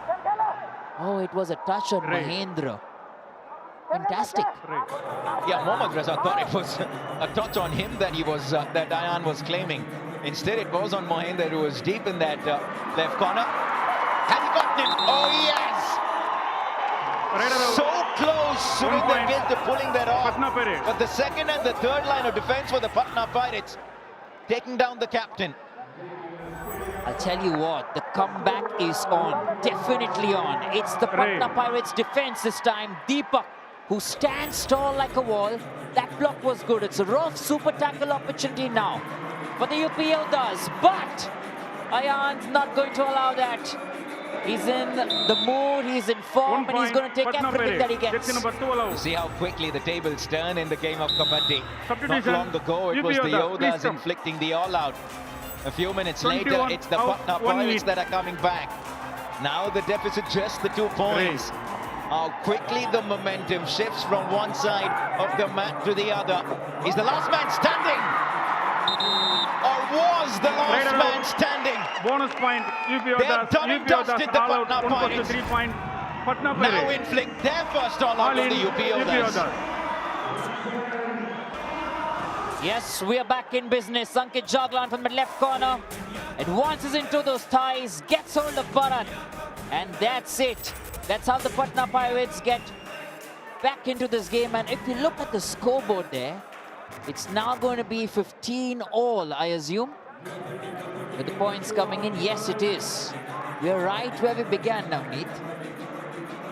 Oh, it was a touch on Mahendra. Fantastic. Yeah, Mohammad Reza thought it was a touch on him that that Ayan was claiming. Instead, it was on Mahendra, who was deep in that left corner. Have you gotten him? Oh, yes! So close, Surinder Gill, to pulling that off. But the second and the third line of defense for the Patna Pirates, taking down the captain. I'll tell you what, the comeback is on, definitely on. It's the Patna Pirates defense this time. Deepak, who stands tall like a wall. That block was good. It's a rough super tackle opportunity now for the UP Yoddhas, but Ayan's not going to allow that. He's in the mood, he's in form, and he's going to take everything that he gets. You see how quickly the tables turn in the game of Kabaddi. Not long ago, it was the Yoddhas inflicting the all-out. A few minutes later, it's the Patna Pirates that are coming back. Now the deficit just the 2 points. How quickly the momentum shifts from one side of the mat to the other. Is the last man standing? Or was the last man standing? Bonus point. UP They have Yoddhas. done and dusted the all out. Patna 1 Pirates. 3 point. Patna Now Pirates. inflict their first all out All on in the UP Yoddhas. Yes, we are back in business. Ankit Jaglan from the left corner advances into those ties, gets hold of Bharat, and that's it. That's how the Patna Pirates get back into this game. And if you look at the scoreboard there, it's now going to be 15 all, I assume, with the points coming in. Yes, it is. We're right where we began, Navneet.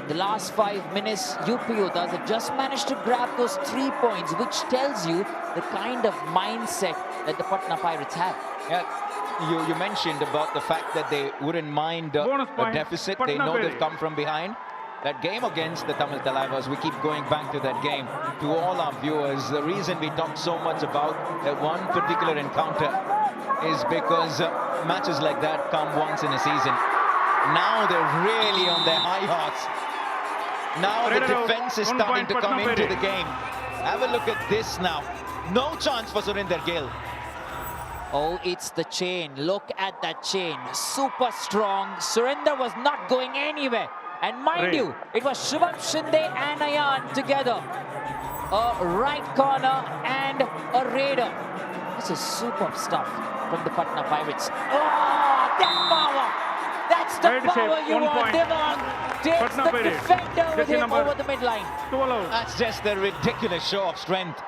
The last 5 minutes, UP Yoddhas have just managed to grab those 3 points, which tells you the kind of mindset that the Patna Pirates have. Yeah, you mentioned about the fact that they wouldn't mind a deficit. They know they've come from behind. That game against the Tamil Talaivas, we keep going back to that game. To all our viewers, the reason we talk so much about that one particular encounter is because matches like that come once in a season. Now they're really on their high horse. Now the defense is starting to come into the game. Have a look at this now. No chance for Surinder Gill. Oh, it's the chain. Look at that chain. Super strong. Surinder was not going anywhere. And mind you, it was Shivam Shinde and Ayan together. A right corner and a raider. This is superb stuff from the Patna Pirates. Oh, that power! That's the power you want. Devang takes the defender with him over the midline. That's just a ridiculous show of strength.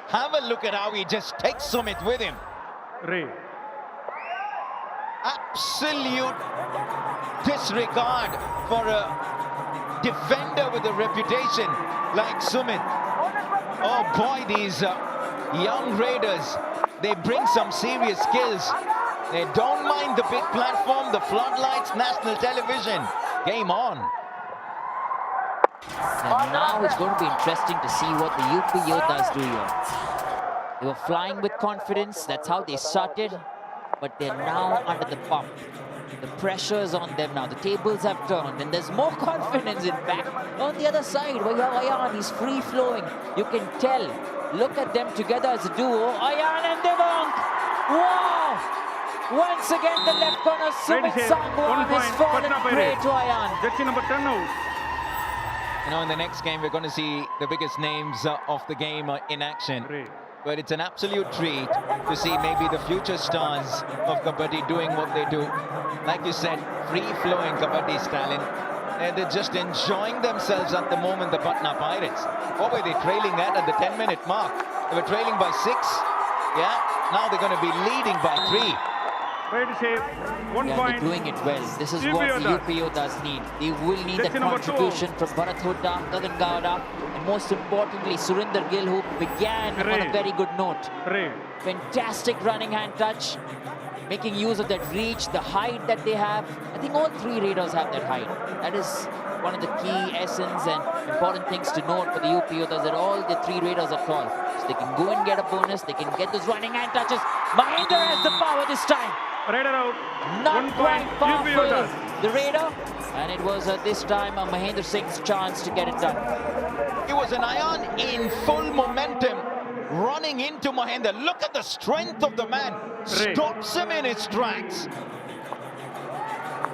Have a look at how he just takes Sumit with him. Absolute disregard for a defender with a reputation like Sumit. Oh boy, these young raiders, they bring some serious skills. They don't mind the big platform, the floodlights, national television. Game on. And now it's going to be interesting to see what the UP Yoddhas do here. They were flying with confidence. That's how they started. But they're now under the pump. The pressure is on them now. The tables have turned. And there's more confidence, in fact, on the other side. Where you have Ayan, he's free-flowing. You can tell. Look at them together as a duo. Ayan and Devang. Wow! Once again, the left corner, Sumit Sangwan has fallen prey to Ayan. Jersey number 10 out. You know, in the next game, we're going to see the biggest names of the game in action. But it's an absolute treat to see maybe the future stars of Kabaddi doing what they do. Like you said, free-flowing Kabaddi style. And they're just enjoying themselves at the moment, the Patna Pirates. What were they trailing at the 10-minute mark? They were trailing by 6. Yeah, now they're going to be leading by 3. They're doing it well. This is what the UP Yoddhas need. They will need that contribution from Bharat Hooda, Gagan Gowda, and most importantly, Surinder Gill, who began on a very good note. Fantastic running hand touch, making use of that reach, the height that they have. I think all 3 raiders have that height. That is one of the key essence and important things to note for the UP Yoddhas, that all the 3 raiders are tall. So they can go and get a bonus, they can get those running hand touches. Mahendra has the power this time. Raider out. Not quite powerful, the raider, and it was this time a Mahendra Singh's chance to get it done. It was an Ayan in full momentum, running into Mahendra. Look at the strength of the man. Stops him in his tracks.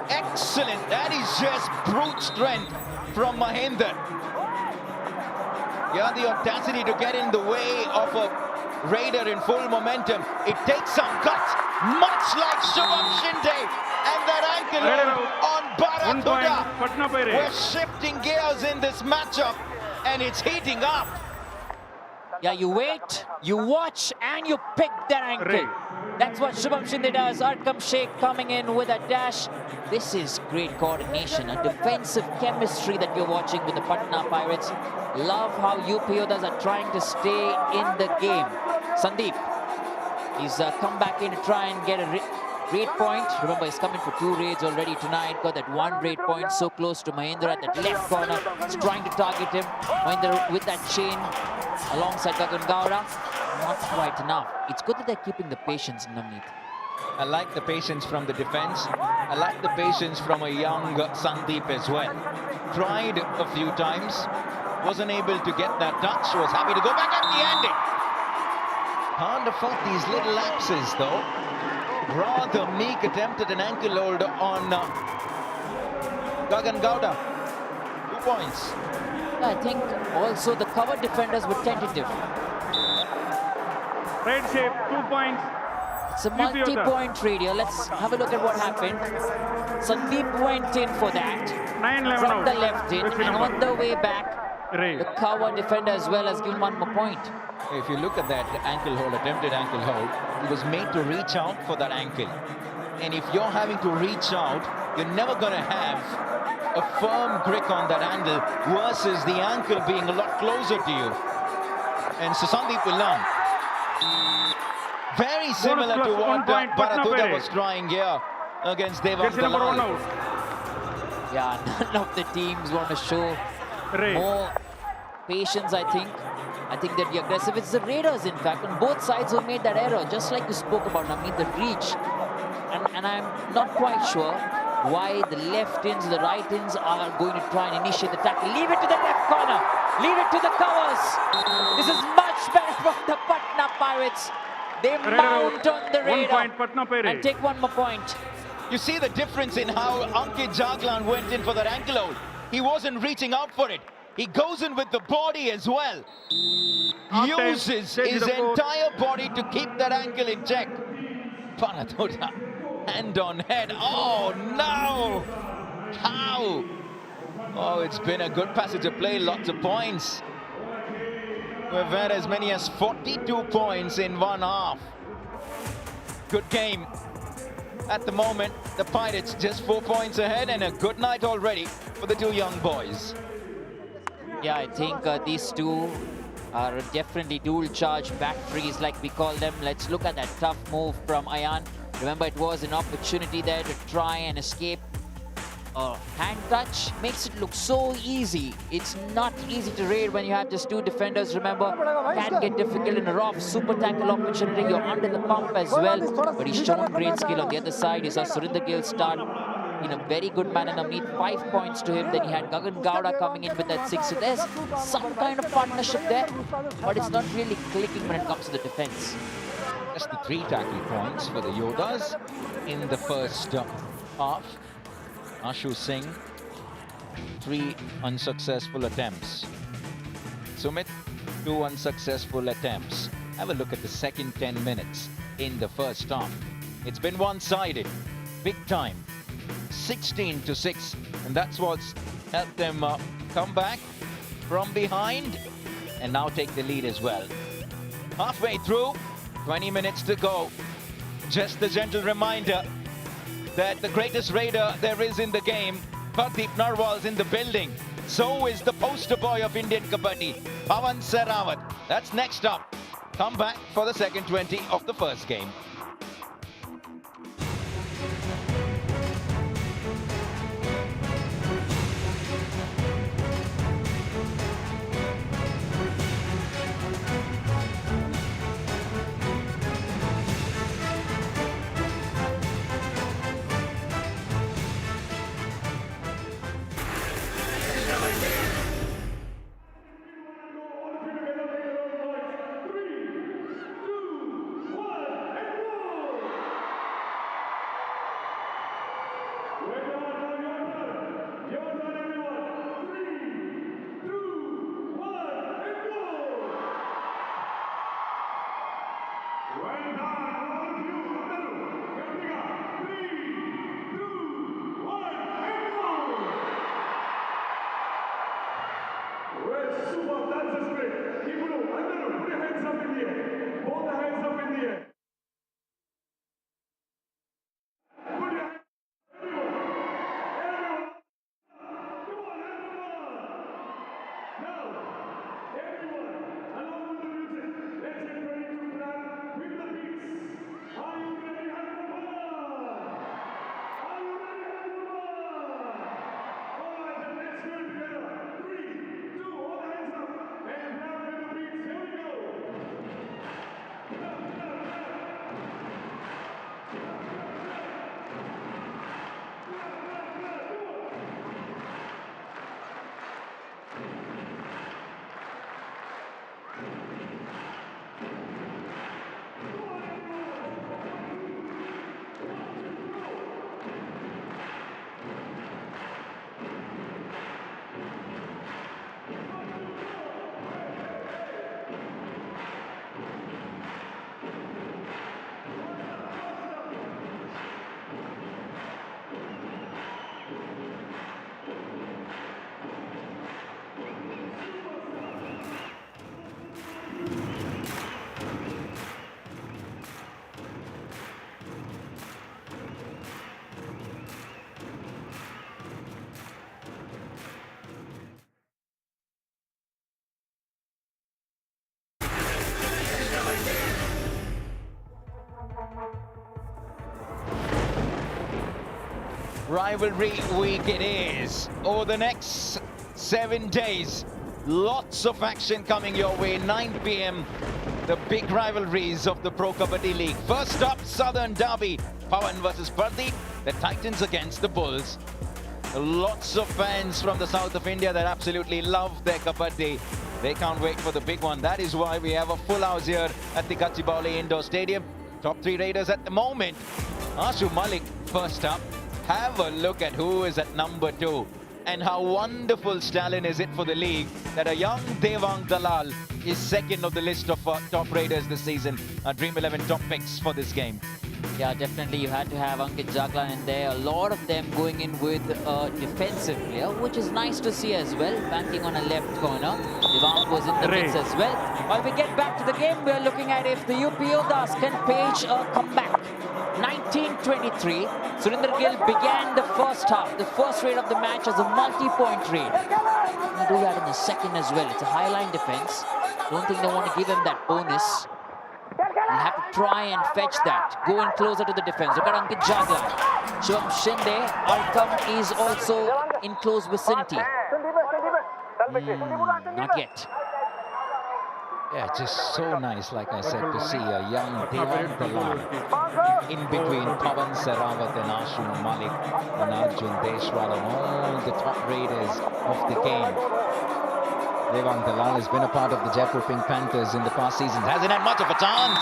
Excellent. That is just brute strength from Mahendra. Yeah, the audacity to get in the way of a raider in full momentum. It takes some guts, much like Shivam Shinde, and that ankle on Bharat Hooda. We're shifting gears in this matchup, and it's heating up. Yeah, you wait, you watch, and you pick that ankle. That's what Shivam Shinde does. Arkam Sheikh coming in with a dash. This is great coordination, a defensive chemistry that you're watching with the Patna Pirates. Love how UP Yoddhas are trying to stay in the game. Sandeep, he's come back in to try and get a raid point. Remember, he's coming for 2 raids already tonight. Got that 1 raid point so close to Mahendra at that left corner. He's trying to target him. Mahendra with that chain alongside Gagan Gowda. Not quite enough. It's good that they're keeping the patience, Navneet. I like the patience from the defense. I like the patience from a young Sandeep as well. Tried a few times, wasn't able to get that touch, was happy to go back at the ending. Can't afford these little lapses though. Rather meek attempt at an ankle hold on Gagan Gowda. 2 points. I think also the cover defenders were tentative. Right shape, 2 points. It's a multi-point raid here. Let's have a look at what happened. Sandeep went in for that. 9-11 from out. the left in, Referee and number. on the way back, the cover defender as well has given 1 more point. If you look at that ankle hold, attempted ankle hold, he was made to reach out for that ankle. And if you're having to reach out, you're never going to have a firm grip on that angle versus the ankle being a lot closer to you. And so Sandeep will learn. Very similar to what Bharat was trying here against Devang Dalal. Yeah, none of the teams want to show more patience, I think. I think they'd be aggressive. It's the Raiders, in fact, on both sides who made that error, just like you spoke about, Navneet, the reach. And I'm not quite sure why the left-ins, the right-ins are going to try and initiate the tackle. Leave it to the left corner. Leave it to the covers. This is much better from the Patna Pirates. They mount on the Raider and take 1 more point. You see the difference in how Ankit Jaglan went in for that ankle hold. He wasn't reaching out for it. He goes in with the body as well. Uses his entire body to keep that ankle in check. Panathoda, hand on head. Oh no! How? Oh, it's been a good passage of play, lots of points. We've had as many as 42 points in 1 half. Good game. At the moment, the Pirates just 4 points ahead, and a good night already for the 2 young boys. Yeah, I think these two are definitely dual charge back frees, like we call them. Let's look at that tough move from Ayan. Remember, it was an opportunity there to try and escape. Hand touch makes it look so easy. It's not easy to raid when you have just 2 defenders. Remember, can get difficult in a rough super tackle opportunity. You're under the pump as well. But he's shown great skill on the other side. You saw Surinder Gill start in a very good manner. Navneet, 5 points to him. Then he had Gagan Gowda coming in with that 6. So there's some kind of partnership there, but it's not really clicking when it comes to the defense. Just the 3 tackle points for the Yoddhas in the first half. Ashu Singh, 3 unsuccessful attempts. Sumit, 2 unsuccessful attempts. Have a look at the second 10 minutes in the first half. It's been one-sided, big time. 16-6, and that's what's helped them come back from behind and now take the lead as well. Halfway through, 20 minutes to go. Just a gentle reminder that the greatest raider there is in the game, Pardeep Narwal's in the building. So is the poster boy of Indian Kabaddi, Pawan Sehrawat. That's next up. Come back for the second 20 of the first game. Rivalry week it is. Over the next 7 days, lots of action coming your way. 9 p.m. the big rivalries of the Pro Kabaddi League. First up, Southern Derby, Pawan versus Pradeep, the Titans against the Bulls. Lots of fans from the south of India that absolutely love their Kabaddi. They can't wait for the big one. That is why we have a full house here at the Gachibowli Indoor Stadium. Top 3 raiders at the moment. Ashu Malik first up. Have a look at who is at number 2. And how wonderful, Stalin, is it for the league that a young Devang Dalal is second of the list of top raiders this season. Dream 11 top picks for this game. Yeah, definitely you had to have Ankit Jaglan in there. A lot of them going in with a defensive player, which is nice to see as well. Banking on a left corner. Devang was in the mix as well. While we get back to the game, we're looking at if the UP Yoddhas can page a comeback. 19-23. Surinder Gill began the first half, the first raid of the match, as a multi-point raid. He'll do that in the second as well. It's a high-line defense. Don't think they want to give him that bonus. He'll have to try and fetch that. Go in closer to the defense. Look at Ankit Jaglan. Shivam Shinde, Arkham is also in close vicinity. Not yet. Yeah, just so nice, like I said, to see a young Devang Dalal in between Pawan Sarawat and Ashu Malik and Arjun Deshwal and all the top raiders of the game. Devang Dalal has been a part of the Jaipur Pink Panthers in the past seasons. Hasn't had much of a chance.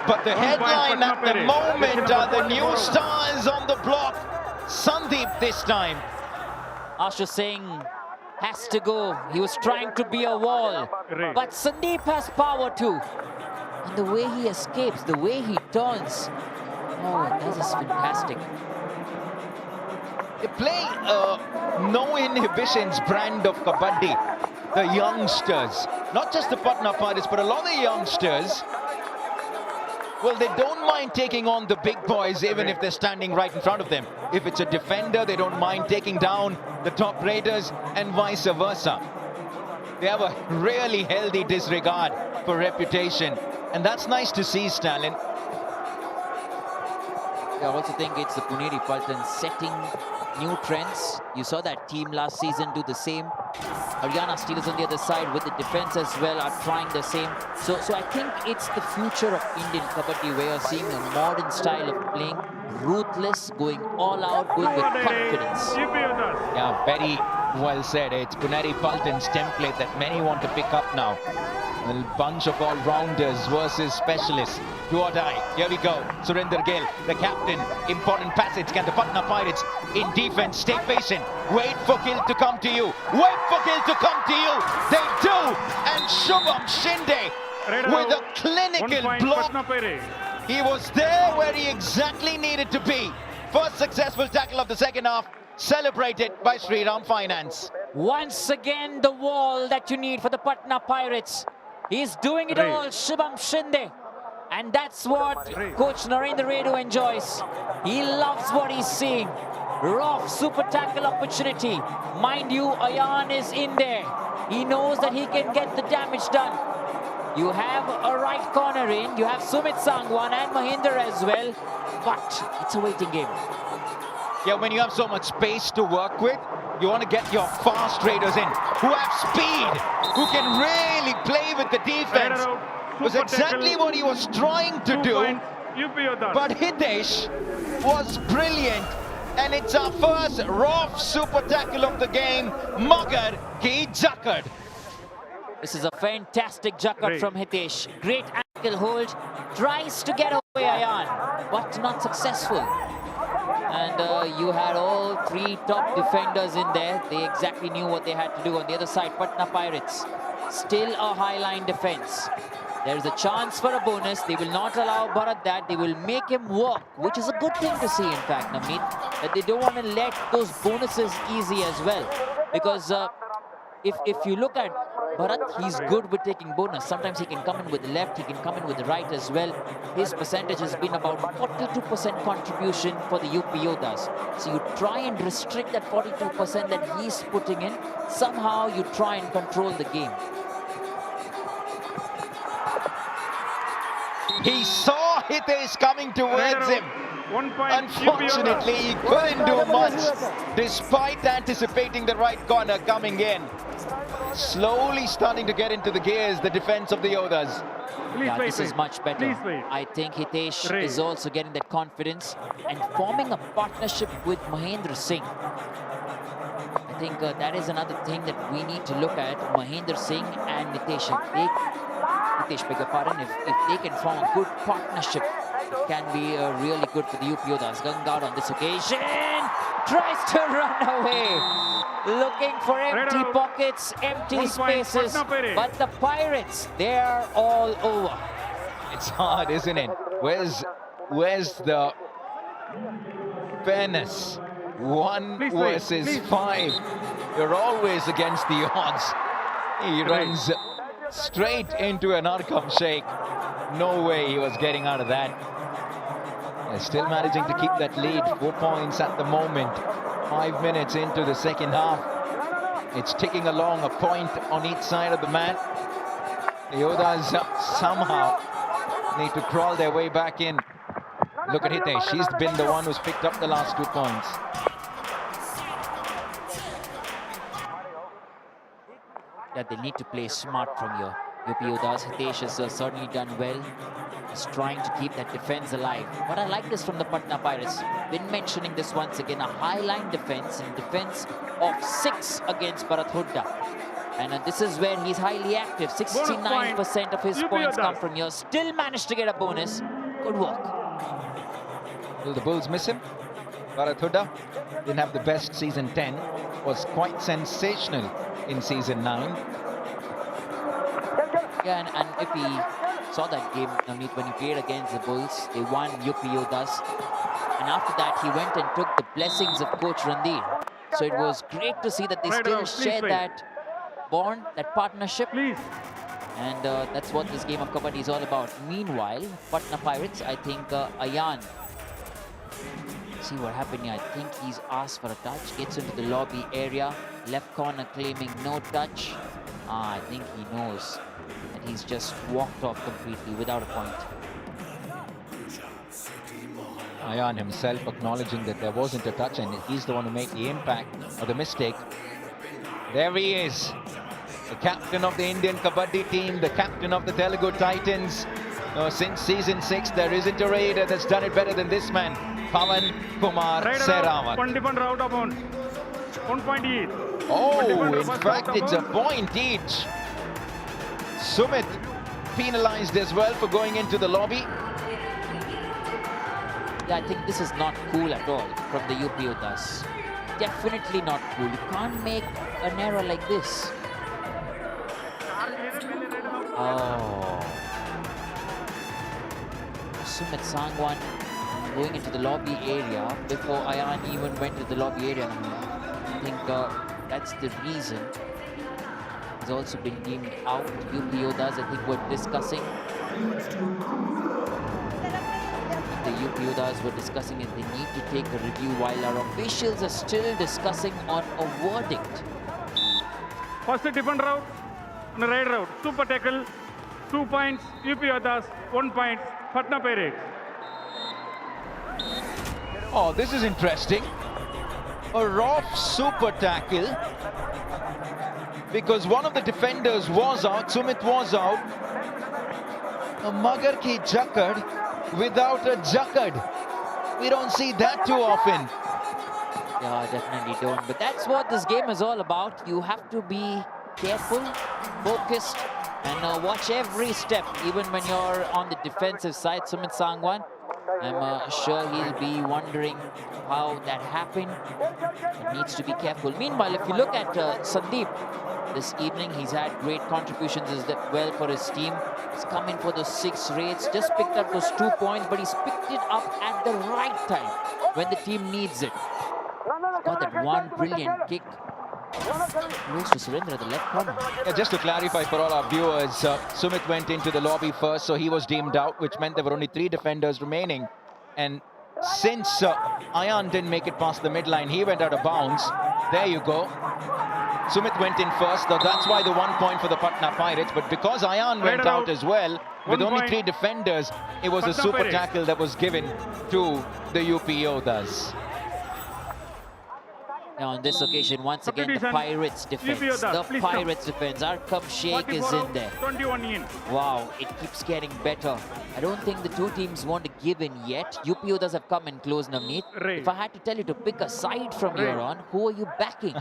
But the headline at the moment are the new stars on the block. Sandeep this time. Ashu saying has to go. He was trying to be a wall. But Sandeep has power too. And the way he escapes, the way he turns. Oh, that is fantastic. They play no inhibitions brand of Kabaddi. The youngsters, not just the Patna Pirates, but a lot of the youngsters, well, they don't mind taking on the big boys even if they're standing right in front of them. If it's a defender, they don't mind taking down the top raiders and vice versa. They have a really healthy disregard for reputation. And that's nice to see, Stalin. I also think it's the Puneri Paltan setting new trends. You saw that team last season do the same. Haryana Steelers on the other side with the defense as well are trying the same. So I think it's the future of Indian Kabaddi where you're seeing a modern style of playing, ruthless, going all out, going with confidence. Yeah, very well said. It's Puneri Paltan's template that many want to pick up now. A bunch of all-rounders versus specialists. Do or die. Here we go. Surinder Gill, the captain. Important passage. Can the Patna Pirates in defense stay patient? Wait for Gill to come to you. Wait for Gill to come to you. They do. And Shubham Shinde with a clinical block. He was there where he exactly needed to be. First successful tackle of the second half. Celebrated by Sriram Finance. Once again, the wall that you need for the Patna Pirates. He's doing it all, Shubham Shinde. And that's what Coach Narendra Redu enjoys. He loves what he's seeing. Rough super tackle opportunity. Mind you, Ayan is in there. He knows that he can get the damage done. You have a right corner in. You have Sumit Sangwan and Mahinder as well. But it's a waiting game. Yeah, when you have so much space to work with, you want to get your fast raiders in, who have speed, who can really play with the defense. Was exactly what he was trying to do. But Hitesh was brilliant. And it's our first rough super tackle of the game. Magar ki Jakad. This is a fantastic Jakad from Hitesh. Great ankle hold. Tries to get away Ayan, but not successful. And you had all 3 top defenders in there. They exactly knew what they had to do. On the other side, Patna Pirates, still a high-line defense. There's a chance for a bonus. They will not allow Bharat that. They will make him work, which is a good thing to see, in fact, Namit. That they don't want to let those bonuses easy as well. Because if you look at Bharat, he's good with taking bonus. Sometimes he can come in with the left, he can come in with the right as well. His percentage has been about 42% contribution for the UP Yoddhas. So you try and restrict that 42% that he's putting in. Somehow you try and control the game. He saw Hitesh coming towards him. 1 point. Unfortunately, he couldn't do much despite anticipating the right corner coming in. Slowly starting to get into the gears, the defense of the Yoddhas. Yeah, this is much better. I think Hitesh is also getting that confidence and forming a partnership with Mahendra Singh. I think that is another thing that we need to look at. Mahendra Singh and Hitesh, beg your pardon, if they can form a good partnership, it can be really good for the UP Yoddhas. Gangaud on this occasion tries to run away, looking for empty pockets, empty spaces, but the Pirates, they are all over. It's hard, isn't it? Where's the fairness? 1 versus 5. You're always against the odds. He runs straight into an Arkam shake. No way he was getting out of that. They're still managing to keep that lead. 4 points at the moment. 5 minutes into the second half. It's ticking along, a point on each side of the mat. The Yoddhas somehow need to crawl their way back in. Look at Hitesh. She's been the one who's picked up the last 2 points. Yeah, they need to play smart from here. UP Yoddhas, Hitesh has certainly done well. He's trying to keep that defense alive. But I like this from the Patna Pirates. Been mentioning this once again, a high line defense and defense of 6 against Bharat Hooda. And this is where he's highly active. 69% of his points come from here. Still managed to get a bonus. Good work. Will the Bulls miss him? Bharat Hooda didn't have the best season 10. Was quite sensational in season 9. Yeah, and if he saw that game, Navneet, when he played against the Bulls, they won UP Yoddhas. And after that, he went and took the blessings of Coach Randir. So it was great to see that they still share that bond, that partnership. And that's what this game of Kabaddi is all about. Meanwhile, Patna Pirates, I think Ayan, see what happened here. I think he's asked for a touch, gets into the lobby area, left corner claiming no touch. I think he knows that he's just walked off completely without a point. Ayan himself acknowledging that there wasn't a touch and he's the one who made the impact or the mistake. There he is, the captain of the Indian Kabaddi team, the captain of the Telugu Titans. Since season 6, there isn't a raider that's done it better than this man, Pawan Kumar Sehrawat. 1 different route opponent. 1 point each. Oh, in fact, it's a point each. Sumit penalized as well for going into the lobby. Yeah, I think this is not cool at all from the UP Yoddhas. Definitely not cool. You can't make an error like this. Oh. Sumit Sangwan going into the lobby area before Ayan even went to the lobby area. I think that's the reason. He's also been deemed out. UP Yoddhas, I think, were discussing. The UP Yoddhas were discussing it. They need to take a review while our officials are still discussing on a verdict. First different route, on a right route. Super tackle, 2 points. UP Yoddhas, 1 point. Patna Pirates. Oh, this is interesting. A rough super tackle. Because one of the defenders was out, Sumit was out. A Magar ki jakad without a jakad. We don't see that too often. Yeah, definitely don't. But that's what this game is all about. You have to be careful, focused, and watch every step, even when you're on the defensive side. Sumit Sangwan, I'm sure he'll be wondering how that happened. He needs to be careful. Meanwhile, if you look at Sandeep this evening, he's had great contributions as well for his team. He's come in for those 6 raids, just picked up those 2 points, but he's picked it up at the right time when the team needs it. He's got that one brilliant kick. Close to surrender at the left corner. Yeah, just to clarify for all our viewers, Sumit went into the lobby first, so he was deemed out, which meant there were only 3 defenders remaining. And since Ayan didn't make it past the midline, he went out of bounds. There you go. Sumit went in first, so that's why the 1 point for the Patna Pirates. But because Ayan went out as well, with only 3 defenders, it was a super tackle that was given to the UP Yoddhas. Now on this occasion, once again, the Pirates defense. The Pirates defense. Arkam Sheikh is in there. 21 in. Wow, it keeps getting better. I don't think the two teams want to give in yet. UP Yoddhas have come in close, Navneet. If I had to tell you to pick a side from here on, who are you backing?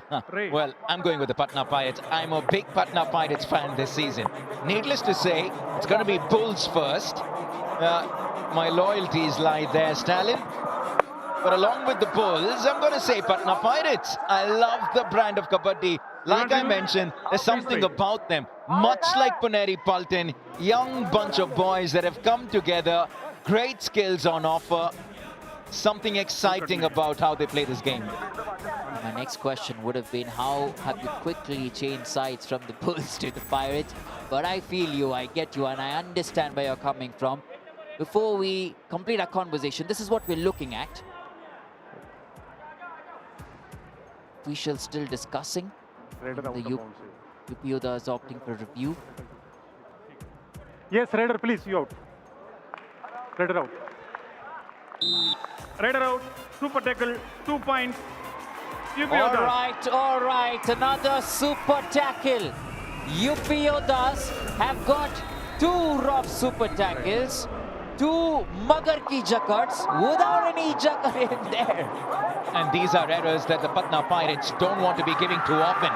Well, I'm going with the Patna Pirates. I'm a big Patna Pirates fan this season. Needless to say, it's going to be Bulls first. My loyalties lie there, Stalin. But along with the Bulls, I'm going to say Patna Pirates. I love the brand of Kabaddi. Like I mentioned, there's something about them. Much like Puneri Paltan, young bunch of boys that have come together, great skills on offer. Something exciting about how they play this game. My next question would have been, how have you quickly changed sides from the Bulls to the Pirates? But I feel you, I get you, and I understand where you're coming from. Before we complete our conversation, this is what we're looking at. Officials still discussing. The UP Yoddhas opting for review. Yes, Raider, please, you out. Raider out. Raider out. Super tackle, 2 points. All right, another super tackle. UP Yoddhas have got 2 rough super tackles, 2 Magar ki jackets without any jacket in there. And these are errors that the Patna Pirates don't want to be giving too often.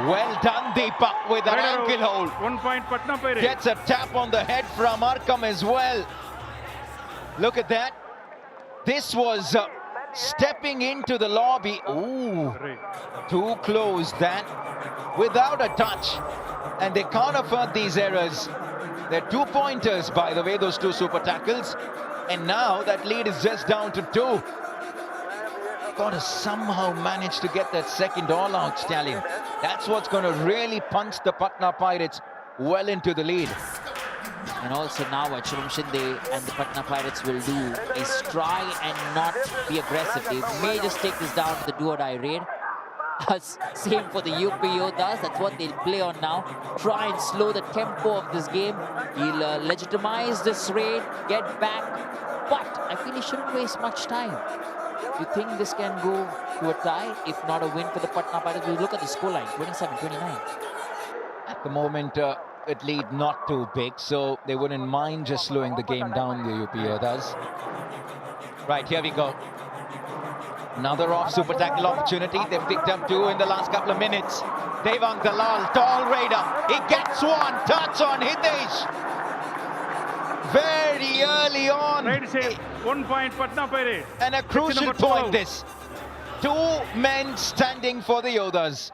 Well done, Deepak, with an ankle hold. 1 point, Patna Pirates. Gets a tap on the head from Arkam as well. Look at that. This was stepping into the lobby. Ooh, too close that. Without a touch. And they can't afford these errors. They're 2 pointers, by the way, those 2 super tackles. And now that lead is just down to 2. Got to somehow manage to get that second all-out, Stalin. That's what's going to really punch the Patna Pirates well into the lead. And also now what Shivam Shinde and the Patna Pirates will do is try and not be aggressive. They may just take this down to the do-or-die raid. Same for the UP Yoddhas, that's what they'll play on now. Try and slow the tempo of this game. He'll legitimize this raid, get back. But I feel he shouldn't waste much time. You think this can go to a tie, if not a win for the Patna Pirates? We look at the scoreline, 27-29. At the moment, it lead not too big, so they wouldn't mind just slowing the game down, the UP Yoddhas. Right, here we go. Another off super tackle opportunity. They've picked up 2 in the last couple of minutes. Devang Dalal, tall raider. He gets one. Touch on Hitesh. Very early on. Right save. 1 point, Patna Pirates. And a crucial point this. 2 men standing for the Yoddhas.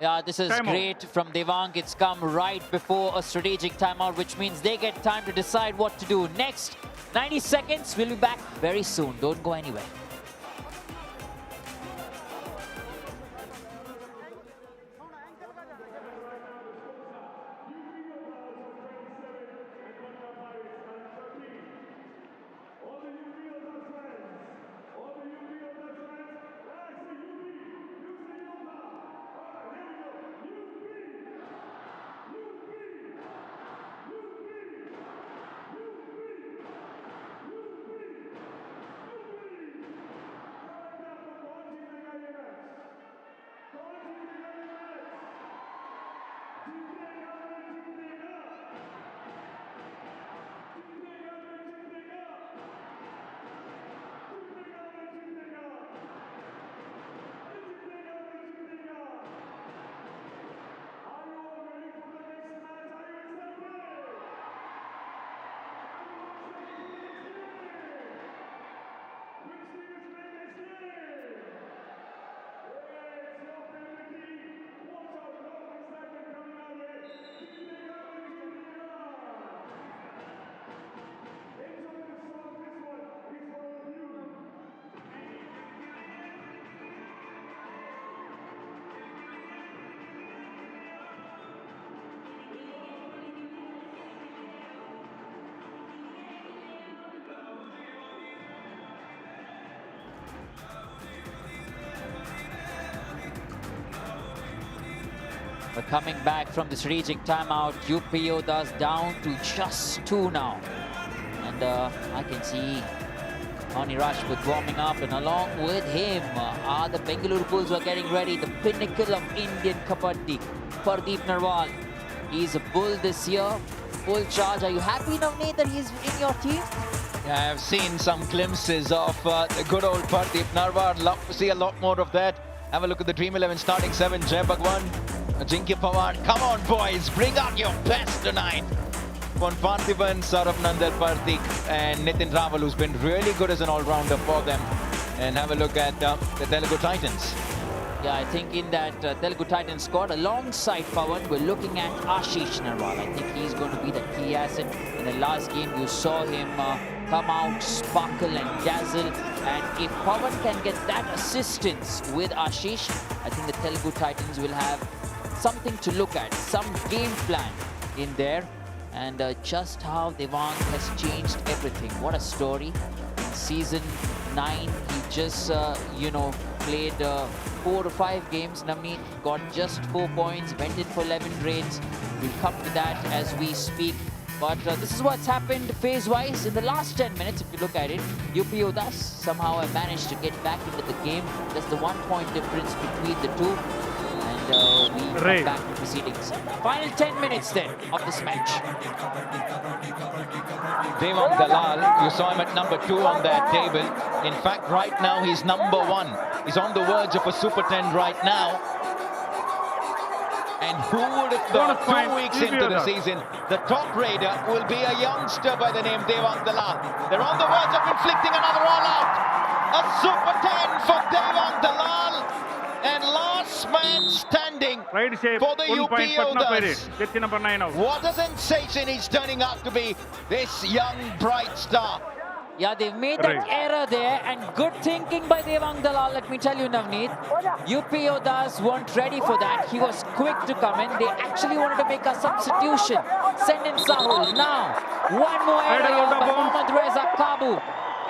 Yeah, this is great from Devang. It's come right before a strategic timeout, which means they get time to decide what to do. Next 90 seconds, we'll be back very soon. Don't go anywhere. But coming back from this raging timeout, UP Yoddhas down to just 2 now. And I can see Oni Rajput warming up, and along with him are the Bengaluru Bulls who are getting ready. The pinnacle of Indian Kabaddi, Pardeep Narwal. He's a Bull this year, full charge. Are you happy, Navneet, that he's in your team? Yeah, I've seen some glimpses of the good old Pardeep Narwal. Love to see a lot more of that. Have a look at the Dream 11 starting 7. Jai Bhagwan, Ajinkya Pawar. Come on, boys, bring out your best tonight. On Parthiban, Saurabh Nandal, Pardeep, and Nitin Raval, who's been really good as an all-rounder for them. And have a look at the Telugu Titans. Yeah, I think in that Telugu Titans squad, alongside Pawan, we're looking at Ashish Narwal. I think he's going to be the key asset. In the last game, you saw him come out, sparkle and dazzle. And if Pawan can get that assistance with Ashish, I think the Telugu Titans will have something to look at, some game plan in there. And just how Devang has changed everything. What a story. In season 9, he just, played 4 or 5 games. Navneet got just 4 points, went in for 11 raids. We'll come to that as we speak. But this is what's happened phase-wise in the last 10 minutes. If you look at it, UP Yoddhas somehow have managed to get back into the game. That's the 1 point difference between the two. And we come back to proceedings. Final 10 minutes then of this match. Devang Dalal, you saw him at number 2 on that table. In fact, right now he's number 1. He's on the verge of a Super 10 right now. And who would have thought 2 weeks into the season, the top raider will be a youngster by the name Devang Dalal. They're on the verge of inflicting another all-out. A Super 10 for Devang Dalal. And last man standing for the UP Yoddhas. What a sensation he's turning out to be, this young bright star. Yeah, they've made that error there, and good thinking by Devang Dalal, let me tell you, Navneet. UP Yoddhas weren't ready for that. He was quick to come in. They actually wanted to make a substitution. Send in Sahul. Now, one more error by Mohammad Reza Kabu.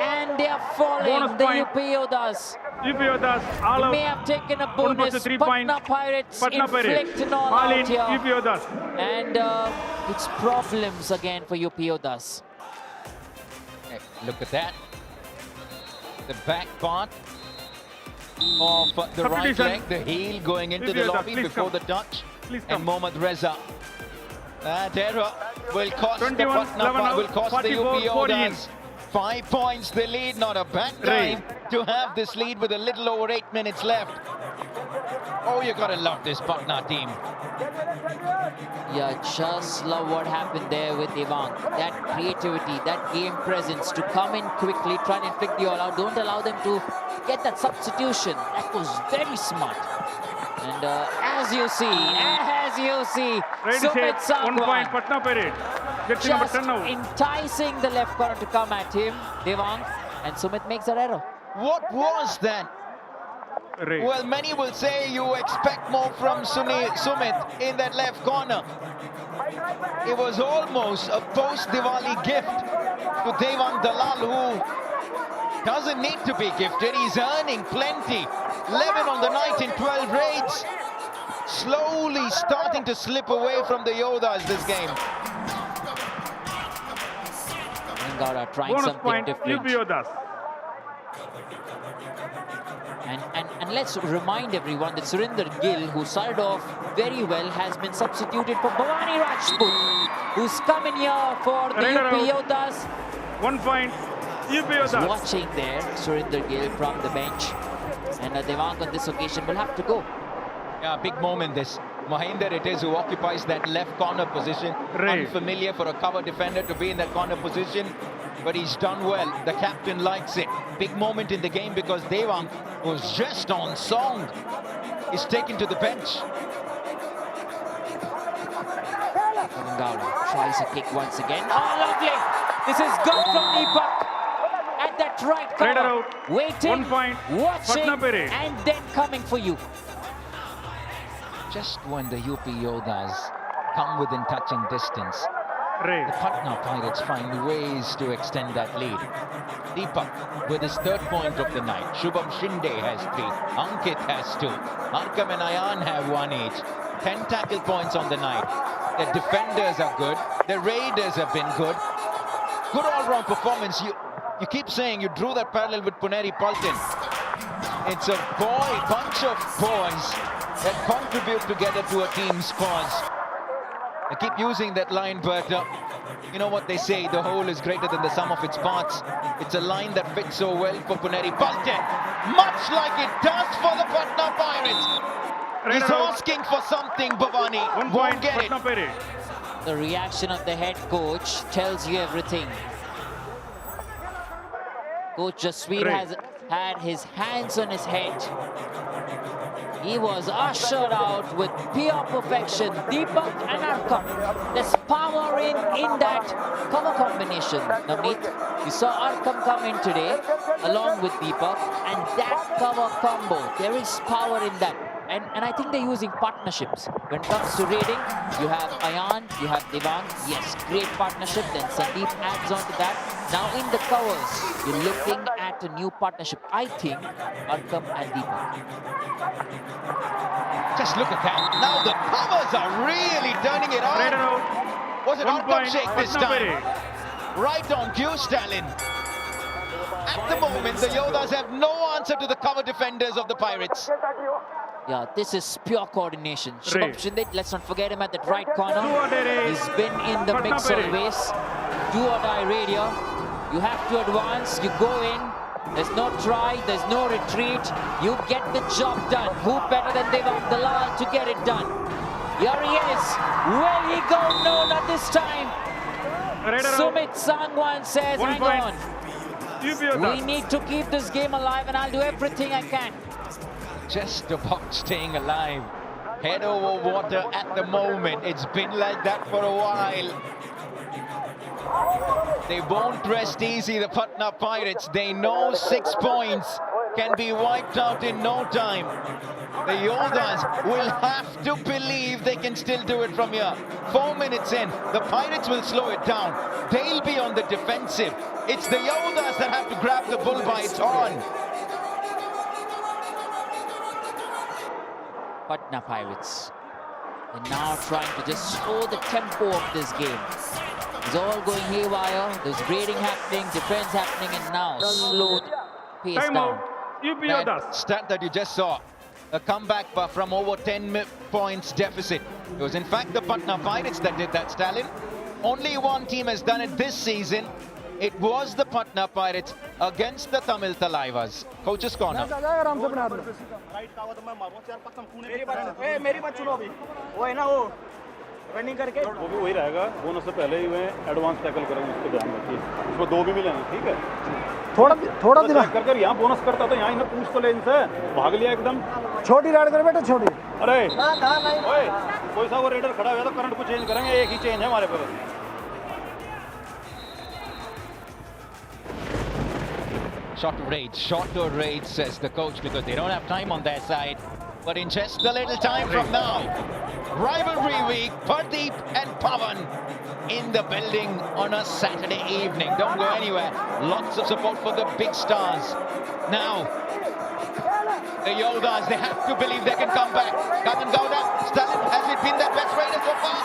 And they are falling, the UP Yoddhas. UP Yoddhas, all they may have taken a bonus. Patna Pirates inflict an all-out here. UP Yoddhas. And it's problems again for UP Yoddhas. Look at that. The back part of the right leg, the heel going into the lobby before the touch. And Mohammad Reza. That error will cost the Patna, will cost the UP Yoddhas 5 points the lead. Not a bad time to have this lead with a little over 8 minutes left. Oh, you gotta love this Patna team. Yeah, just love what happened there with Devang. That creativity, that game presence to come in quickly, try and inflict the all-out. Don't allow them to get that substitution. That was very smart. And as you see, Sumit Sangwan 1 point, Patna Parade. just enticing the left corner to come at him, Devang, and Sumit makes that error. What was that? Well, many will say you expect more from Sumit in that left corner. It was almost a post-Diwali gift to Devang Dalal, who doesn't need to be gifted. He's earning plenty. 11 on the night in 12 raids. Slowly starting to slip away from the Yoddhas this game. Gowda trying bonus something point, different. UP Yoddhas. And let's remind everyone that Surinder Gill, who started off very well, has been substituted for Bhavani Rajput, who's come in here for the UP Yoddhas. 1 point, UP Yoddhas. Watching there, Surinder Gill from the bench. And Devang on this occasion will have to go. Yeah, big moment this. Mahinder it is who occupies that left corner position. Unfamiliar for a cover defender to be in that corner position, but he's done well. The captain likes it. Big moment in the game because Devang, who's just on song, is taken to the bench. Gowda tries a kick once again. Oh, lovely! This is good from Deepak at that right corner. Waiting, 1 point, watching, Patna Parade. and then coming for you. Just when the UP Yoddhas come within touching distance, the Patna Pirates find ways to extend that lead. Deepak with his 3rd point of the night. Shubham Shinde has 3. Ankit has 2. Arkam and Ayan have 1 each. 10 tackle points on the night. Their defenders are good. Their raiders have been good. Good all-round performance. You keep saying you drew that parallel with Puneri Paltan. It's a bunch of boys that contribute together to a team's cause. I keep using that line, but you know what they say, the whole is greater than the sum of its parts. It's a line that fits so well for Puneri Paltan, much like it does for the Patna Pirates. He's asking for something, Bhavani. Won't get it. The reaction of the head coach tells you everything. Coach Jasveer has had his hands on his head. He was ushered out with pure perfection. Deepak and Arkam. There's power in that cover combination. Navneet, you saw Arkam come in today along with Deepak, and that cover combo, there is power in that. And I think they're using partnerships. When it comes to raiding, you have Ayan, you have Devang. Yes, great partnership. Then Sandeep adds on to that. Now in the covers, you're looking at a new partnership. I think Arkam and Deepak. Just look at that. Now the covers are really turning it on. Was it Arkam shake this time? Right on cue, Stalin. At the moment, the Yoddhas have no answer to the cover defenders of the Pirates. Yeah, this is pure coordination. Shubham Shinde, let's not forget him at that right corner. He's been in the mix always. Do or die radio. You have to advance, you go in. There's no try, there's no retreat. You get the job done. Who better than Devang Dalal to get it done? Here he is. Will he go? No, not this time. Sumit Sangwan says, hang on. We need to keep this game alive and I'll do everything I can. Just about staying alive. Head over water at the moment. It's been like that for a while. They won't rest easy, the Patna Pirates. They know 6 points can be wiped out in no time. The Yoddhas will have to believe they can still do it from here. 4 minutes in, the Pirates will slow it down. They'll be on the defensive. It's the Yoddhas that have to grab the bull by its horn. Patna Pirates. They're now trying to just slow the tempo of this game. It's all going haywire. There's raiding happening, defense happening, and now slowed pace down. That stat that you just saw, a comeback from over 10 points deficit. It was in fact the Patna Pirates that did that, Stalin. Only one team has done it this season. It was the Patna Pirates against the Tamil Talaivas. Coach's corner. Running करके वो भी वही रहेगा bonus से पहले ही मैं advance tackle करूंगा उसको ध्यान रखिए इसको 2 भी मिलेंगे ठीक है थोड़ा दिन कर यहां बोनस करता तो यहां इन्हें पूछ तो ले इनसे भाग लिया एकदम छोटी राइड कर बेटा छोटी अरे ओए कोई सा वो रेडर खड़ा हुआ तो करंट को चेंज करेंगे एक ही चेंज है हमारे पास Shorter rage, says the coach, because they don't have time on their side. But in just a little time from now, Rivalry Week, Pradeep and Pavan in the building on a Saturday evening. Don't go anywhere. Lots of support for the big stars. Now, the Yoddhas, they have to believe they can come back. Kavan Gowda, Stalin, has it been their best raider so far?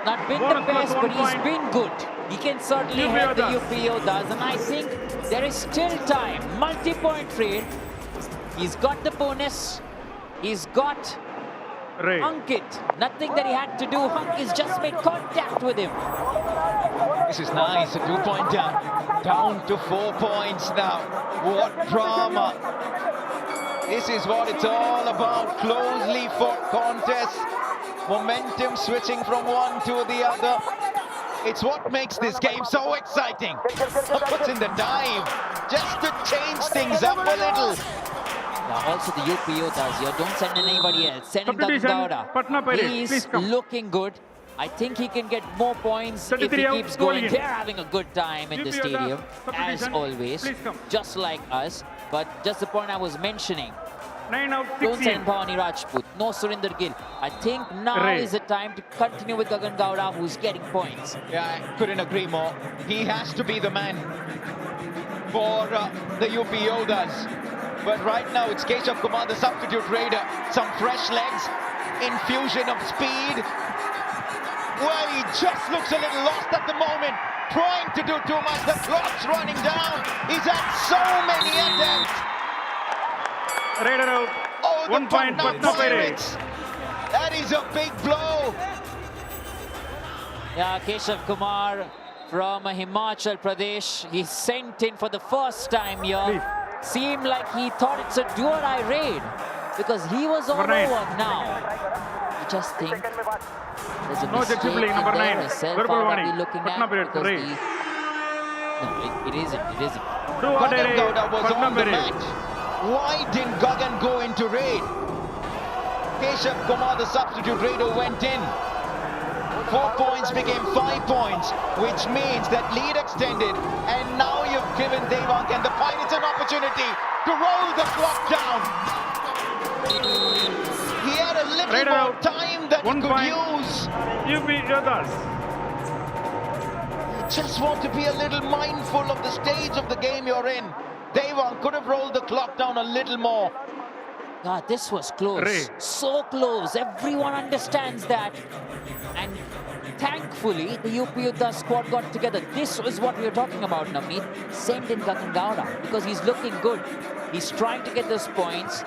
Not been the best, but he's been good. He can certainly help the UP Yoddhas, and I think there is still time. Multi-point trade. He's got the bonus. He's got Ankit. Nothing that he had to do. Hankit just made contact with him. This is nice. A 2-point down to 4 points now. What drama. This is what it's all about. Closely fought contests. Momentum switching from one to the other. It's what makes this game so exciting. Puts in the dive just to change things up a little. Also the UP Yoddhas here, don't send anybody else. Send in Gowda. He's looking good. I think he can get more points if he keeps going. They're having a good time in the stadium, as always, just like us. But just the point I was mentioning, don't send Bhavani Rajput, no Surinder Gill. I think now is the time to continue with Gagan Gowda, who's getting points. Yeah, I couldn't agree more. He has to be the man for the UP Yoddhas. But right now it's Keshav Kumar, the substitute raider. Some fresh legs. infusion of speed. Well, he just looks a little lost at the moment, trying to do too much. The clock's running down. He's had so many attempts. Raider out. Oh, the 1 point, Patna Patna Pirates. That is a big blow. Yeah, Keshav Kumar from Himachal Pradesh. He's sent in for the first time here. Seemed like he thought it's a do-or-die raid because he was all over now. I just think there's a mistake in there, a self-foul that we're looking at because it isn't. Gagan Gowda was on the match. Why didn't Gagan go into raid? Keshav Kumar, the substitute raider, went in. 4 points became 5 points, which means that lead extended, and now you've given Devang and the Pirates an opportunity to roll the clock down. He had a little more time that he could use. Yoddhas. You just want to be a little mindful of the stage of the game you're in. Devang could have rolled the clock down a little more. God, this was close. So close. Everyone understands that. And thankfully, the UP Yoddhas squad got together. This was what we were talking about, Navneet. Send in Gagan Gowda because he's looking good. He's trying to get those points.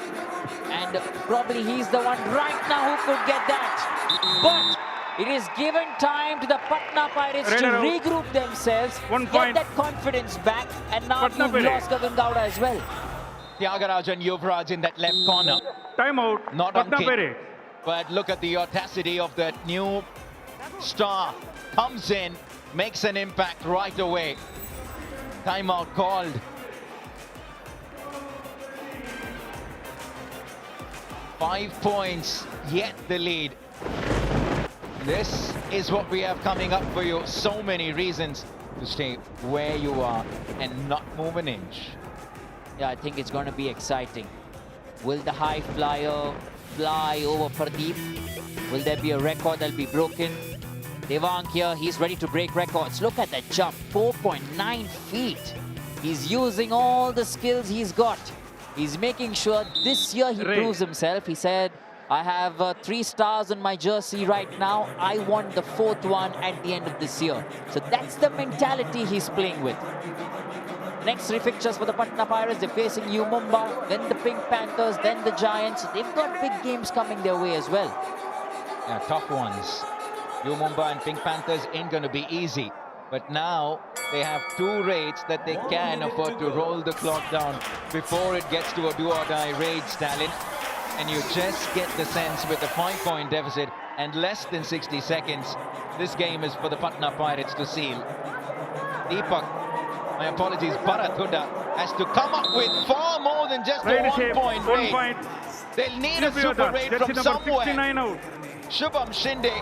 And probably he's the one right now who could get that. But it is given time to the Patna Pirates to regroup themselves, get that confidence back. And now you've lost Gagan Gowda as well. Tyagaraj and Yuvraj in that left corner. Time out. Not on kick. But look at the audacity of that new star. Comes in, makes an impact right away. Timeout called. Five points, yet the lead. This is what we have coming up for you. So many reasons to stay where you are and not move an inch. Yeah, I think it's going to be exciting. Will the high flyer fly over Pradeep? Will there be a record that'll be broken? Devang here, he's ready to break records. Look at that jump, 4.9 feet. He's using all the skills he's got. He's making sure this year he proves himself. He said, I have 3 stars on my jersey right now. I want the 4th one at the end of this year. So that's the mentality he's playing with. Next 3 fixtures for the Patna Pirates. They're facing U Mumbai, then the Pink Panthers, then the Giants. They've got big games coming their way as well. Yeah, tough ones. U Mumbai and Pink Panthers ain't going to be easy. But now they have 2 raids that they can afford to roll the clock down before it gets to a do-or-die raid, Stalin. And you just get the sense with a 5-point deficit and less than 60 seconds, this game is for the Patna Pirates to seal. Deepak, my apologies, Bharat Hooda has to come up with far more than just a 1-point raid. They'll need a super raid from somewhere. Shubham Shinde.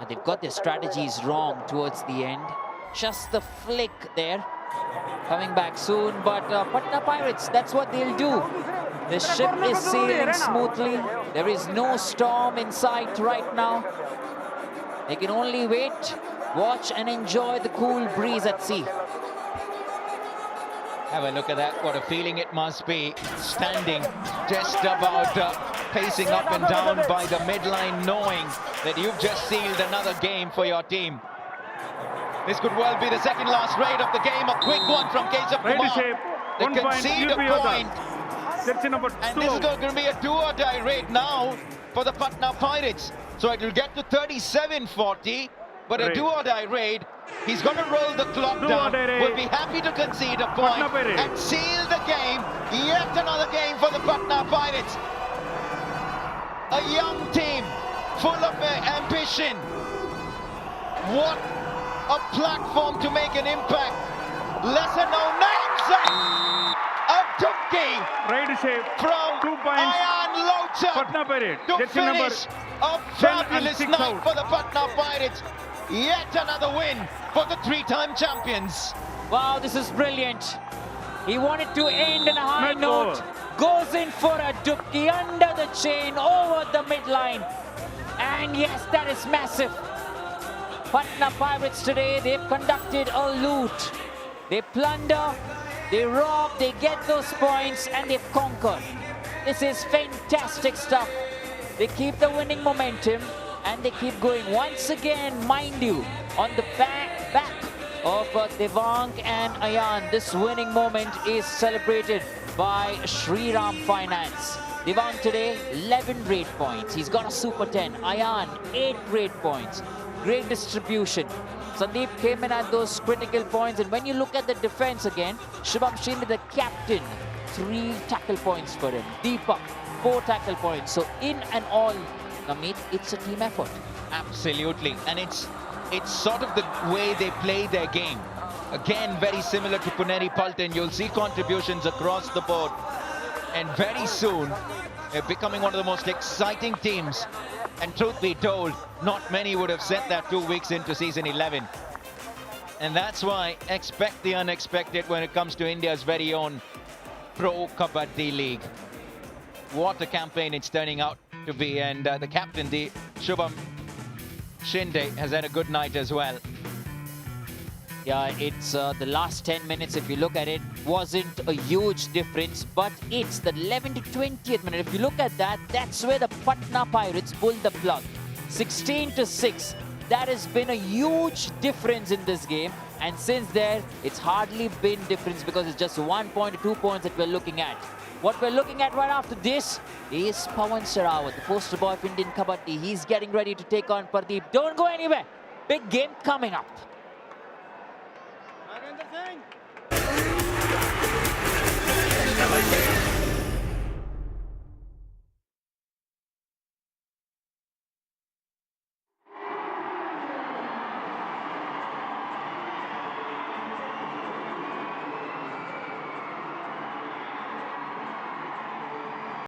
And they've got their strategies wrong towards the end. Just the flick there. Coming back soon, but Patna Pirates, that's what they'll do. The ship is sailing smoothly. There is no storm in sight right now. They can only wait, watch and enjoy the cool breeze at sea. Have a look at that, what a feeling it must be. Standing just about pacing up and down by the midline, knowing that you've just sealed another game for your team. This could well be the second last raid of the game. A quick one from Keshav Kumar. They concede a point. And this is going to be a do-or-die raid now for the Patna Pirates. So it will get to 37-40, but a do-or-die raid. He's going to roll the clock down. We'll be happy to concede a point and seal the game. Yet another game for the Patna Pirates. A young team full of ambition. What a platform to make an impact. Lesser known names. A Dubki from 2 points. Ayan Loucha Patna Pirates. to finish a fabulous night for the Patna Pirates. Yet another win for the 3-time champions. Wow, this is brilliant. He wanted to end on a high note. Goes in for a Dubki under the chain, over the midline. And yes, that is massive. Patna Pirates today, they've conducted a loot. They plunder, they rob, they get those points, and they've conquered. This is fantastic stuff. They keep the winning momentum and they keep going. Once again, mind you, on the back of Devang and Ayan, this winning moment is celebrated by Shriram Finance. Devang today, 11 rate points. He's got a Super 10. Ayan, 8 rate points. Great distribution. Sandeep came in at those critical points. And when you look at the defense again, Shubham Shinde, the captain, 3 tackle points for him. Deepak, 4 tackle points. So in and all, Namit, it's a team effort. Absolutely. And it's sort of the way they play their game. Again, very similar to Puneri Paltan. You'll see contributions across the board. And very soon, they're becoming one of the most exciting teams. And truth be told, not many would have said that 2 weeks into season 11. And that's why expect the unexpected when it comes to India's very own Pro Kabaddi League. What a campaign it's turning out to be. And the captain, the Shubham Shinde, has had a good night as well. Yeah, it's the last 10 minutes, if you look at it, wasn't a huge difference, but it's the 11 to 20th minute. If you look at that, that's where the Patna Pirates pulled the plug. 16 to 6. That has been a huge difference in this game. And since there, it's hardly been difference because it's just 1 point to 2 points that we're looking at. What we're looking at right after this is Pawan Sarawat, the poster boy of Indian Kabaddi. He's getting ready to take on Pradeep. Don't go anywhere. Big game coming up.